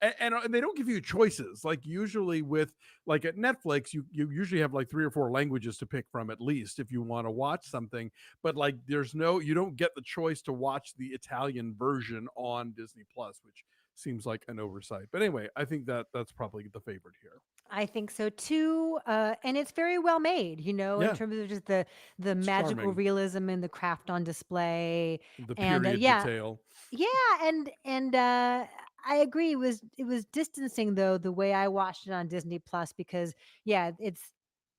and they don't give you choices. Like usually with like at Netflix, you usually have like three or four languages to pick from at least if you want to watch something. But like you don't get the choice to watch the Italian version on Disney Plus, which seems like an oversight. But anyway, I think that that's probably the favorite here. I think so too, and it's very well made. In Yeah, terms of just the it's magical charming. realism and the craft on display, The and period yeah, detail. yeah, and I agree. It was distancing though the way I watched it on Disney Plus because yeah, it's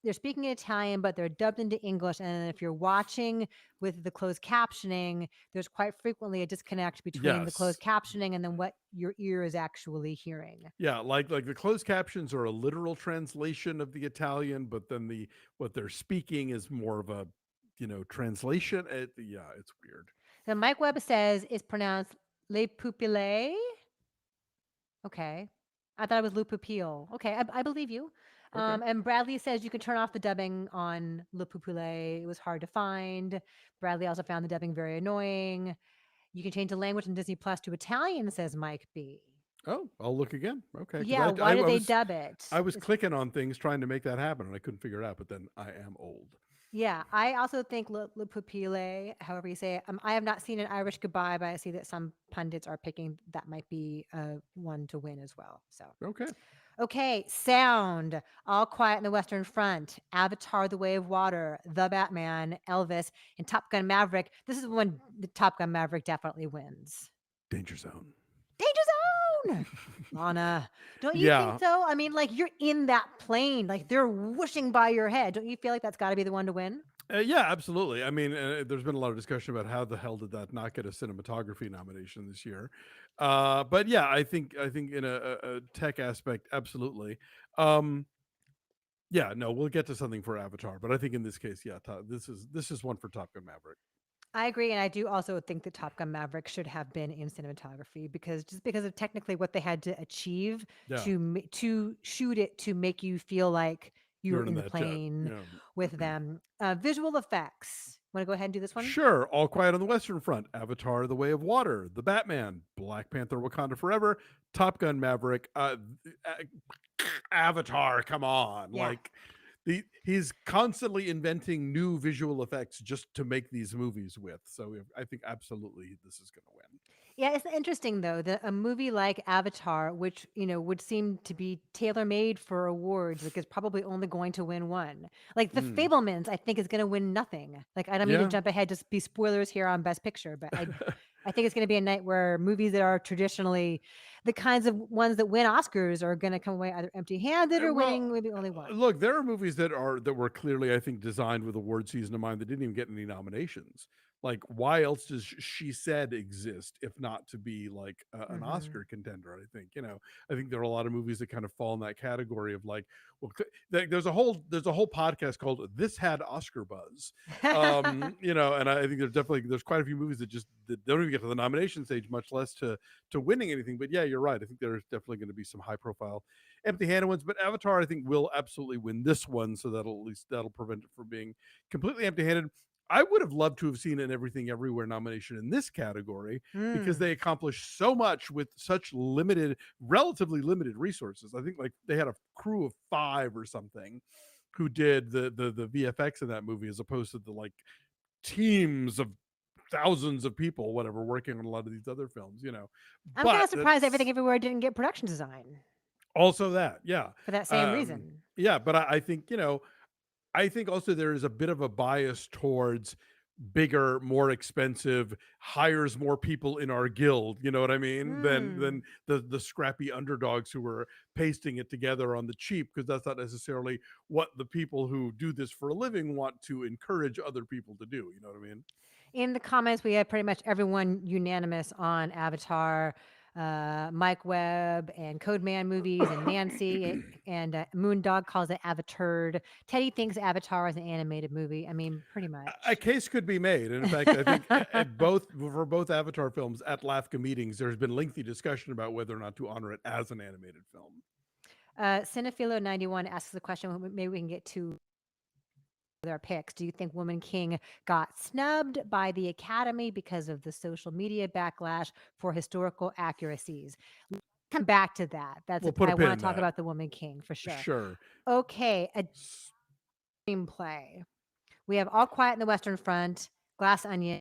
they're speaking Italian, but they're dubbed into English, and if you're watching with the closed captioning, there's quite frequently a disconnect between the closed Yes. captioning and then what your ear is actually hearing. Yeah, like the closed captions are a literal translation of the Italian, but then the what they're speaking is more of a translation. Yeah, it's weird. So Mike Webb says it's pronounced "les pupilles." Okay. I thought it was "le pupille." Okay, I believe you. Okay. And Bradley says you can turn off the dubbing on "le pupille." It was hard to find. Bradley also found the dubbing very annoying. You can change the language in Disney Plus to Italian, says Mike B. Oh, I'll look again. Okay, because Yeah, why did they dub it? I was clicking on things trying to make that happen, and I couldn't figure it out. But then I am old. Yeah, I also think Le Pupille, however you say it. I have not seen an Irish Goodbye, but I see that some pundits are picking that might be one to win as well. So. Okay. Okay, sound. All Quiet in the Western Front, Avatar: The Way of Water, The Batman, Elvis, and Top Gun: Maverick. This is when the Top Gun: Maverick definitely wins. Danger Zone. Danger Zone! Lana, don't you think Yeah. so? I mean, like you're in that plane, like they're whooshing by your head. Don't you feel like that's got to be the one to win? Yeah, absolutely. I mean, there's been a lot of discussion about how the hell did that not get a cinematography nomination this year. But yeah, I think in a tech aspect, absolutely. Um, yeah, no, we'll get to something for Avatar, but I think in this case, yeah, this is one for Top Gun Maverick. I agree, and I do also think that Top Gun: Maverick should have been in cinematography because just because of technically what they had to achieve Yeah, to shoot it to make you feel like you were you're in in the that jet. plane Yeah. with them. Visual effects. Want to go ahead and do this one? Sure, All Quiet on the Western Front, Avatar: The Way of Water, The Batman, Black Panther: Wakanda Forever, Top Gun: Maverick, Avatar. Come on, Yeah. like he's constantly inventing new visual effects just to make these movies with. So I think absolutely this is going to win. Yeah, it's interesting though that a movie like Avatar, which would seem to be tailor made for awards, like is probably only going to win one. Like The Mm. Fablemans, I think is going to win nothing. Like I don't mean to Yeah. jump ahead, just be spoilers here on Best Picture, but I think it's going to be a night where movies that are traditionally the kinds of ones that win Oscars are going to come away either empty-handed or Well, winning maybe only one. look, there are movies that were clearly, I think, designed with award season in mind that didn't even get any nominations. Like, why else does She Said exist if not to be like an Hmm. Oscar contender? I think I think there are a lot of movies that kind of fall in that category of like, well, there's a whole podcast called "This Had Oscar Buzz," and I think there's quite a few movies that don't even get to the nomination stage, much less to winning anything. But yeah, you're right. I think there's definitely going to be some high profile empty-handed ones, but Avatar I think will absolutely win this one, so that'll prevent it from being completely empty-handed. I would have loved to have seen an Everything Everywhere nomination in this category because Mm. they accomplished so much with such relatively limited resources. I think like they had a crew of 5 or something who did the VFX in that movie as opposed to the like teams of thousands of people, whatever, working on a lot of these other films. I'm kind But of surprised Everything that's Everywhere didn't get production design also that, yeah. for that same Um, reason. yeah, but I think, I think also there is a bit of a bias towards bigger, more expensive, hires more people in our guild, you know what I mean? Than Mm. the scrappy underdogs who were pasting it together on the cheap, because that's not necessarily what the people who do this for a living want to encourage other people to do, you know what I mean? In the comments, we had pretty much everyone unanimous on Avatar, Mike Webb and Codeman movies, and Nancy and Moondog calls it Avaturd. Teddy thinks Avatar is an animated movie. I mean, pretty A much. case could be made, and in fact, I think both Avatar films at LAFCA meetings, there's been lengthy discussion about whether or not to honor it as an animated film. Cinephilo91 asks the question, maybe we can get to their picks. Do you think Woman King got snubbed by the Academy because of the social media backlash for historical accuracies? Come back to that. We'll put a I pin want in to talk that. about the Woman King for sure. Sure. Okay, a screenplay. We have All Quiet in the Western Front, Glass Onion,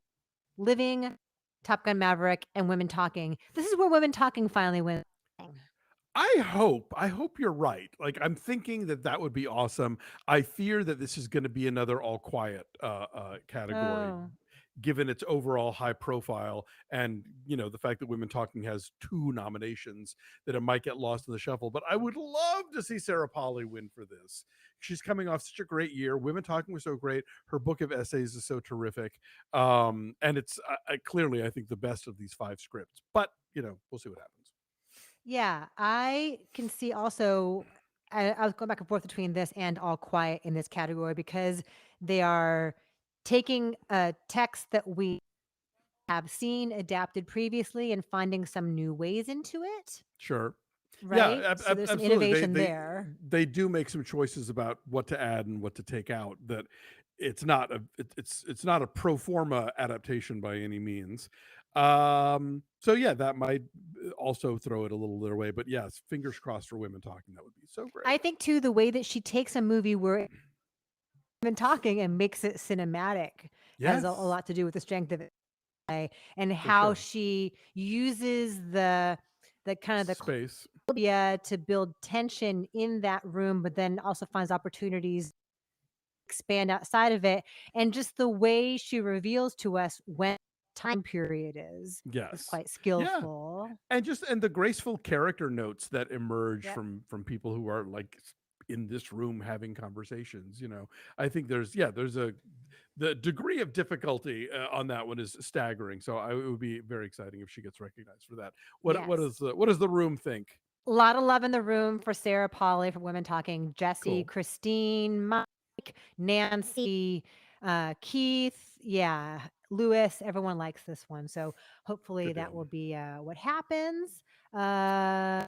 Living, Top Gun Maverick, and Women Talking. This is where Women Talking finally wins. I hope you're right. Like, I'm thinking that would be awesome. I fear that this is going to be another All Quiet category, Oh, given its overall high profile, and the fact that Women Talking has 2 nominations, that it might get lost in the shuffle. But I would love to see Sarah Polley win for this. She's coming off such a great year. Women Talking was so great. Her book of essays is so terrific, and it's clearly, I think, the best of these 5 scripts. But we'll see what happens. yeah. I can see also, I was going back and forth between this and All Quiet in this category because they are taking a text that we have seen adapted previously and finding some new ways into it, Sure. Yeah, right? So there's some absolutely. innovation there. They do make some choices about what to add and what to take out. That it's not it's not a pro forma adaptation by any means. So yeah, that might also throw it a little their way. But yes, fingers crossed for Women Talking. That would be so great. I think too the way that she takes a movie where been talking and makes it cinematic has a Yes, lot to do with the strength of it and for how sure. she uses the kind of the Space. claustrophobia to build tension in that room, but then also finds opportunities to expand outside of it. And just the way she reveals to us when time period is Yes. quite Yeah. skillful. And the graceful character notes that emerge Yep. from people who are like in this room having conversations. I think there's a the degree of difficulty on that one is staggering, so it would be very exciting if she gets recognized for that. Yes. What does the room think? A lot of love in the room for Sarah Polley for Women Talking, Jesse, Christine, Mike, Nancy, Keith. Yeah. Lewis. Everyone likes this one, so hopefully Good that deal. will be what happens. Uh,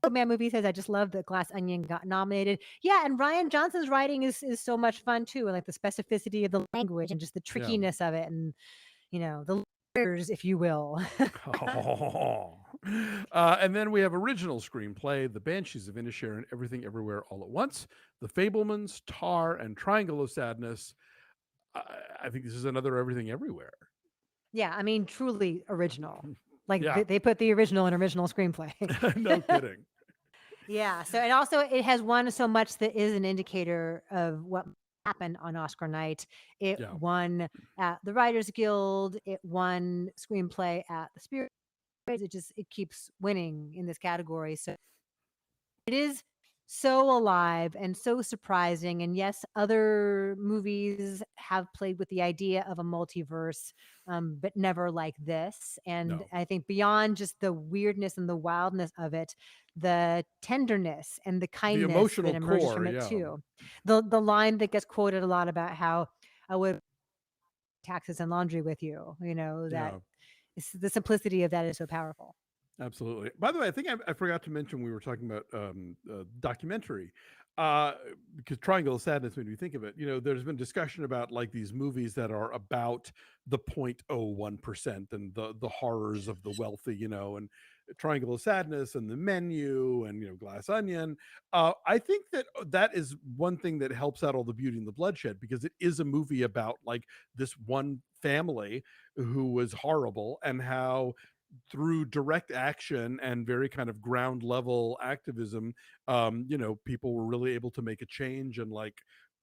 Man movie says I just love that Glass Onion got nominated. Yeah, and Ryan Johnson's writing is so much fun too, and like the specificity of the language and just the Yeah. trickiness of it, and the layers, if you will. And then we have original screenplay, The Banshees of Inisherin, Everything Everywhere All at Once, The Fablemans, Tar, and Triangle of Sadness. I, I think this is another Everything Everywhere. Yeah, I mean, truly original. Like Yeah, they put the original in original screenplay. no kidding. Yeah. So and also it has won so much that is an indicator of what happened on Oscar night. It Yeah. won at the Writers Guild. It won screenplay at the Spirit. It keeps winning in this category. So it is so alive and so surprising. And yes, other movies have played with the idea of a multiverse, but never like this. And No. I think beyond just the weirdness and the wildness of it, the tenderness and the The kindness that emotional emerges core, from it yeah. too. The line that gets quoted a lot about how I would taxes and laundry with you, that Yeah. the simplicity of that is so powerful. Absolutely. By the way, I think I forgot to mention we were talking about documentary uh, because Triangle of Sadness made me think of it. There's been discussion about like these movies that are about the 0.01% and the horrors of the wealthy, and Triangle of Sadness and The Menu and Glass Onion. I think that is one thing that helps out all the beauty and the bloodshed because it is a movie about like this one family who was horrible and how through direct action and very kind of ground level activism, people were really able to make a change and like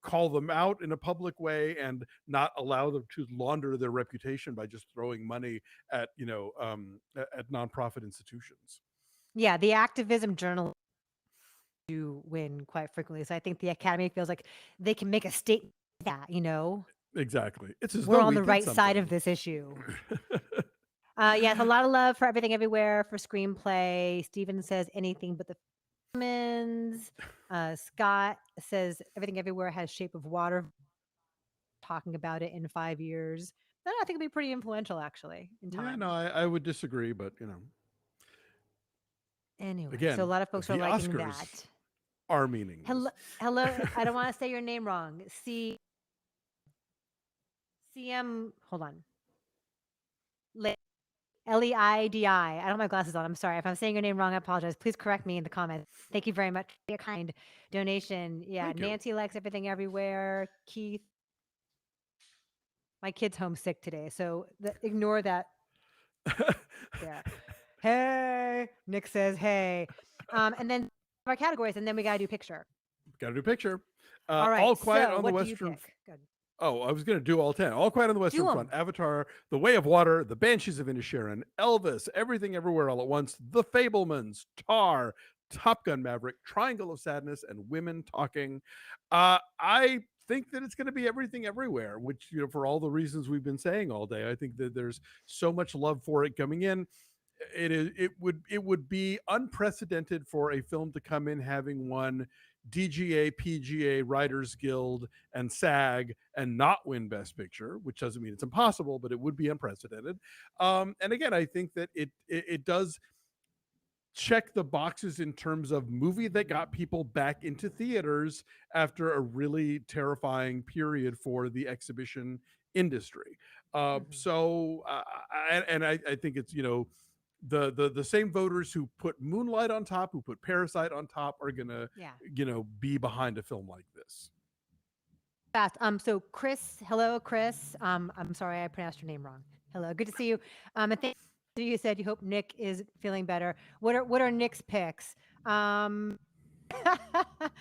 call them out in a public way and not allow them to launder their reputation by just throwing money at at nonprofit institutions. Yeah, the activism journalism do win quite frequently. So I think the Academy feels like they can make a statement that Exactly. It's as we're though on we the did right side of something. this issue. Yes, a lot of love for Everything Everywhere for screenplay. Steven says anything but the humans. Scott says Everything Everywhere has Shape of Water, talking about it in 5 years. I think it'll be pretty influential actually in Yeah, no, time. I would disagree, but Anyway, so a again, lot of folks are the liking Oscars that. are Hello, meaningless. hello. I don't want to say your name wrong. CM. Hold on. Leidi. I don't have my glasses on. I'm sorry. If I'm saying your name wrong, I apologize. Please correct me in the comments. Thank you very much for your kind donation. Yeah, Thank you. Nancy likes Everything Everywhere. Keith, my kid's homesick today, so ignore that there. Hey, Nick says hey. And then our categories, and then we gotta do picture. Got to do picture. All All right. Quiet So, on the what do you Western. pick? Good. Oh, I was going to do all 10. All Quiet on the Do Western Front, them. Avatar, The Way of Water, The Banshees of Inisherin, Elvis, Everything Everywhere All at Once, The Fablemans, Tar, Top Gun Maverick, Triangle of Sadness, and Women Talking. I think that it's going to be Everything Everywhere, which, for all the reasons we've been saying all day, I think that there's so much love for it coming in. It would be unprecedented for a film to come in having won DGA, PGA, Writers Guild, and SAG and not win Best Picture, which doesn't mean it's impossible, but it would be unprecedented. And again, I think that it does check the boxes in terms of movie that got people back into theaters after a really terrifying period for the exhibition industry. Mhm. I think it's the same voters who put Moonlight on top, who put Parasite on top, are gonna Yeah. be behind a film like this. Fast. So Chris, hello, Chris. I'm sorry I pronounced your name wrong. Hello, good to see you. And thank you said you hope Nick is feeling better. What are Nick's picks? Um,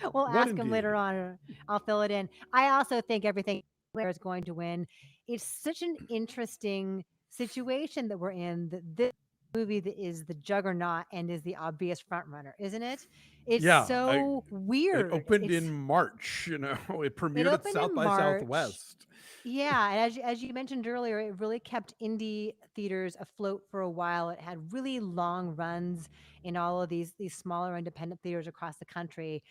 we'll What ask him later indeed? on. I'll fill it in. I also think Everything Everywhere is going to win. It's such an interesting situation that we're in. That this movie that is the juggernaut and is the obvious front runner, isn't it? It's Yeah, so it weird. opened in March. It It premiered at opened South in by March. Southwest. Yeah, and as you mentioned earlier, it really kept indie theaters afloat for a while. It had really long runs in all of these smaller independent theaters across the country,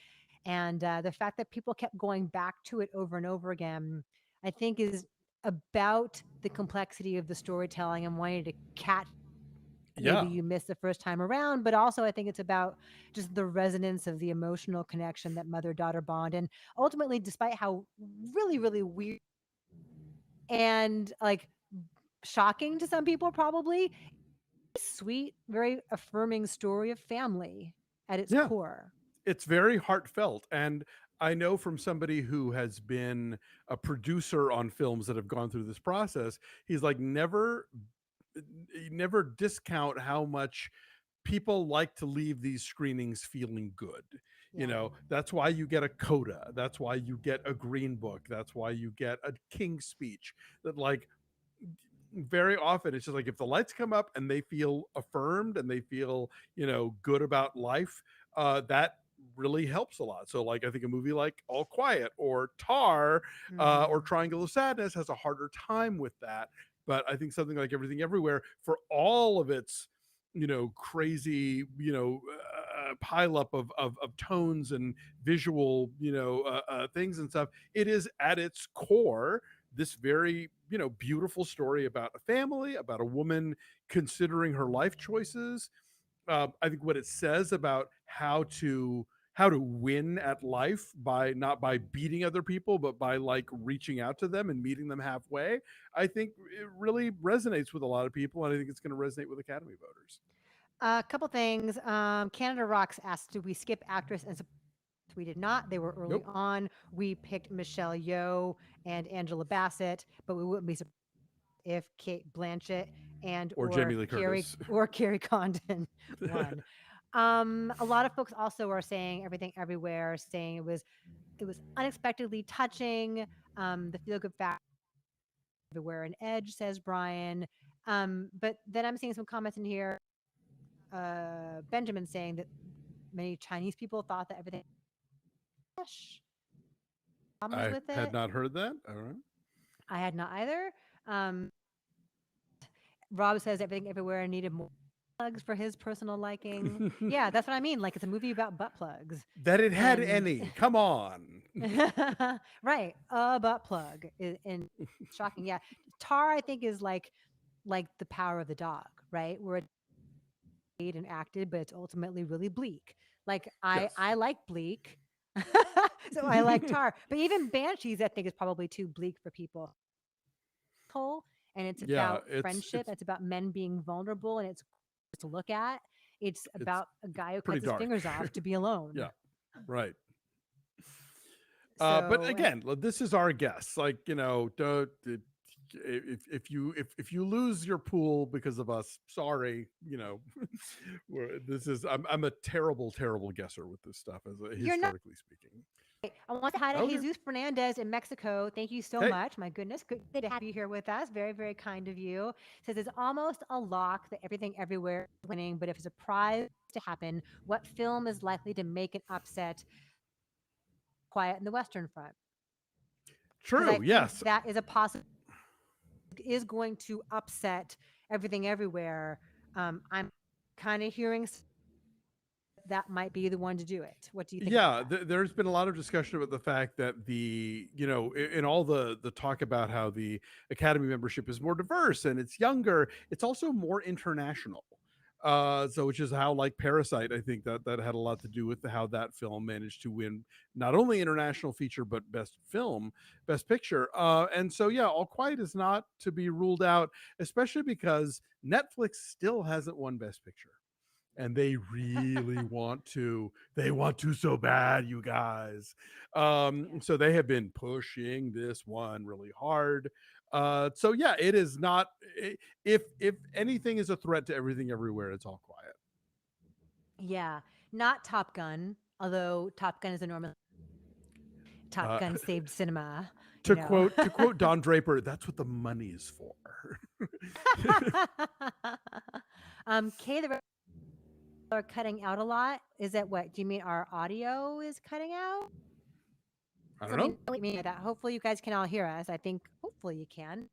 and the fact that people kept going back to it over and over again, I think, is about the complexity of the storytelling and wanting to catch maybe Yeah. you missed the first time around, but also I think it's about just the resonance of the emotional connection that mother-daughter bond, and ultimately, despite how really, really weird and, like, shocking to some people probably, sweet, very affirming story of family at its Yeah. core. It's very heartfelt, and I know from somebody who has been a producer on films that have gone through this process, he's like, never discount how much people like to leave these screenings feeling good. You Yeah. know, that's why you get a coda, that's why you get a green book, that's why you get a King's speech. That, like, very often it's just like if the lights come up and they feel affirmed and they feel, good about life, that really helps a lot. So, like, I think a movie like All Quiet or Tar, or Mhm. Triangle of Sadness has a harder time with that. But I think something like Everything Everywhere, for all of its, crazy, pile up of tones and visual, things and stuff, it is at its core this very, beautiful story about a family, about a woman considering her life choices. I think what it says about how to win at life, by not by beating other people, but by, like, reaching out to them and meeting them halfway. I think it really resonates with a lot of people, and I think it's going to resonate with Academy voters. A couple things. Canada Rocks asked, "Did we skip actress and we did not. They were early Nope. on. We picked Michelle Yeoh and Angela Bassett, but we wouldn't be surprised if Kate Blanchett and Or Jamie Lee Curtis. Carrie Condon won. A lot of folks also are saying Everything Everywhere, saying it was unexpectedly touching. The feel good factor everywhere an edge, says Brian. But then I'm seeing some comments in here. Benjamin saying that many Chinese people thought that everything problems I with had it. not heard that. All right. I had not either. Um, Rob says Everything Everywhere needed more plugs for his personal liking. Yeah, that's what I mean. Like it's a movie about butt plugs, That it had and any. Come on. right, a butt plug, and shocking. Yeah, Tar I think is like the power of the dog, right? Where it's made and acted, but it's ultimately really bleak. Like Yes. I like bleak, so I like Tar. But even Banshees, I think, is probably too bleak for people. Whole, and it's Yeah, about it's friendship. it's It's about men being vulnerable, and it's to look at. It's it's about a guy who pretty cuts his dark. fingers off to be alone. Yeah, right. But So, and again, this is our guess. Like, don't, if you lose your pool because of us, sorry. This is, I'm a terrible, terrible guesser with this stuff, as you're not. historically speaking. I want to hi to Okay. Jesus Fernandez in Mexico. Thank you so Okay. much. My goodness, good to have you here with us. Very, very kind of you. Says it's almost a lock that Everything Everywhere is winning, but if a surprise to happen, what film is likely to make an upset? Quiet in the Western Front, because I True. think Yes. that is a possible is going to upset Everything Everywhere. I'm kind of hearing that might be the one to do it. What do you think about Yeah, that? there's been a lot of discussion about the fact that in all the talk about how the Academy membership is more diverse and it's younger, it's also more international. So, which is how, like, Parasite, I think that had a lot to do with how that film managed to win not only international feature but best film, best picture. And so, yeah, All Quiet is not to be ruled out, especially because Netflix still hasn't won best picture, and they really want to. They want to so bad, you guys. Yeah. So they have been pushing this one really hard. So yeah, it is not. If anything is a threat to Everything Everywhere, it's All Quiet. Yeah. Not Top Gun, although Top Gun is enormous. Top Uh, Gun saved cinema, you to know. quote Don Draper, that's what the money is for. Kay, the are cutting out a lot. Is that what? Do you mean our audio is cutting out? I don't Let me know. know what you mean by that. Hopefully you guys can all hear us. I think hopefully you can.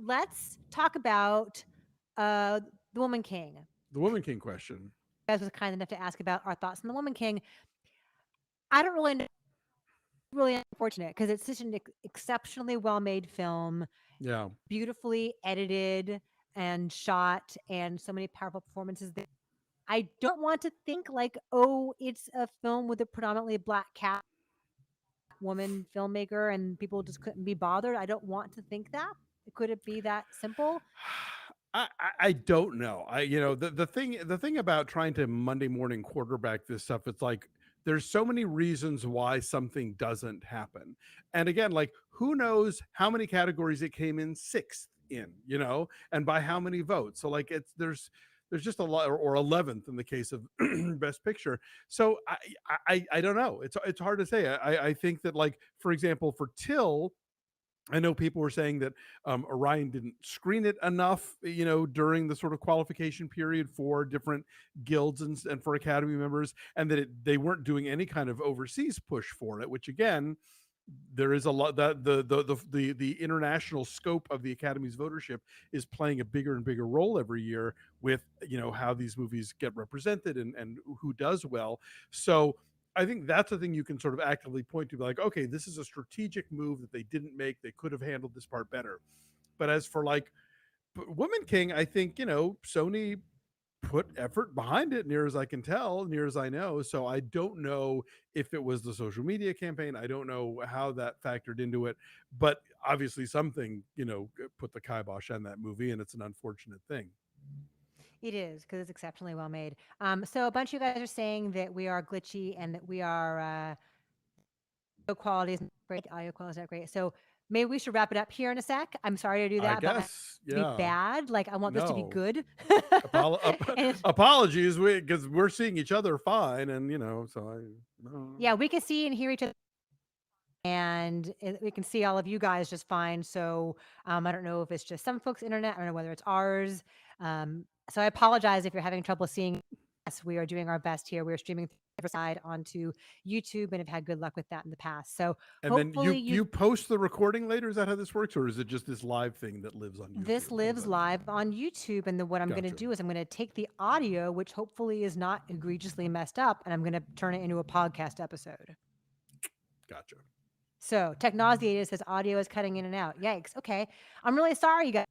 Let's talk about uh the Woman King. You The Woman King question. guys was kind enough to ask about our thoughts on the Woman King. I don't really know really unfortunate because it's such an exceptionally well-made film, Yeah. beautifully edited and shot, and so many powerful performances there. I don't want to think like, oh, it's a film with a predominantly black cast woman filmmaker and people just couldn't be bothered. I don't want to think that. Could it be that simple? I don't know. The thing about trying to Monday morning quarterback this stuff, it's like there's so many reasons why something doesn't happen. And again, like who knows how many categories it came in sixth in, and by how many votes. So like there's just a lot, or 11th in the case of best picture. So I don't know. It's hard to say. I think that, like, for example, for Till, I know people were saying that Orion didn't screen it enough, during the sort of qualification period for different guilds and for Academy members, and that they weren't doing any kind of overseas push for it. Which again, there is a lot that the international scope of the Academy's votership is playing a bigger and bigger role every year with how these movies get represented and who does well. So I think that's the thing you can sort of actively point to, be like, okay, this is a strategic move that they didn't make. They could have handled this part better. But as for like Woman King, I think Sony put effort behind it, near as I can tell, near as I know. So I don't know if it was the social media campaign. I don't know how that factored into it, but obviously something, put the kibosh on that movie, and it's an unfortunate thing. It is because it's exceptionally well made. So a bunch of you guys are saying that we are glitchy and that we are audio quality isn't great, audio quality is not great. So maybe we should wrap it up here in a sec. I'm sorry to do I that, but I want guess, it to be yeah. bad. Like I want this to be No. good. And Apologies, because we're seeing each other fine, and so I no. yeah, we can see and hear each other and we can see all of you guys just fine. So I don't know if it's just some folks' internet. I don't know whether it's ours. So I apologize if you're having trouble seeing us. We are doing our best here. We're streaming side onto YouTube and have had good luck with that in the past. So And then hopefully you post the recording later. Is that how this works, or is it just this live thing that lives on this YouTube? How does lives that? live on YouTube. And then what I'm going to Gotcha. do is I'm going to take the audio, which hopefully is not egregiously messed up, and I'm going to turn it into a podcast episode. Gotcha. So Technosity says audio is cutting in and out. Yikes. Okay. I'm really sorry, you guys.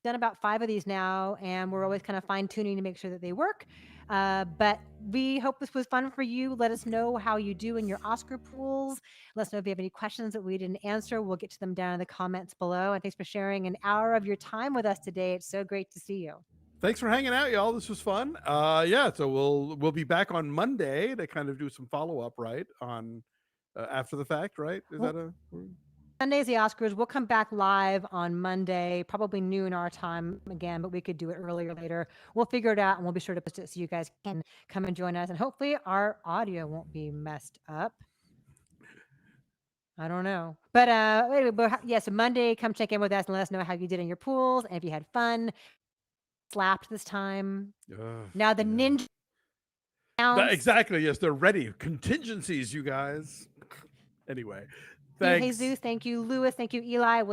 Done about 5 of these now, and we're always kind of fine tuning to make sure that they work. But we hope this was fun for you. Let us know how you do in your Oscar pools. Let us know if you have any questions that we didn't answer. We'll get to them down in the comments below. And thanks for sharing an hour of your time with us today. It's so great to see you. Thanks for hanging out, y'all. This was fun. Yeah, so we'll be back on Monday to kind of do some follow up, right? On after the fact, right? Is Well, that a Sunday's the Oscars. We'll come back live on Monday, probably noon our time again, but we could do it earlier or later. We'll figure it out and we'll be sure to post it so you guys can come and join us. And hopefully our audio won't be messed up. I don't know. But anyway, yeah, so Monday, come check in with us and let us know how you did in your pools and if you had fun. Slapped this time. Now the yeah? ninja counts. Exactly. Yes, they're ready. Contingencies, you guys. Anyway, Thank you, thanks. Jesus. Thank you, Lewis. Thank you, Eli. We'll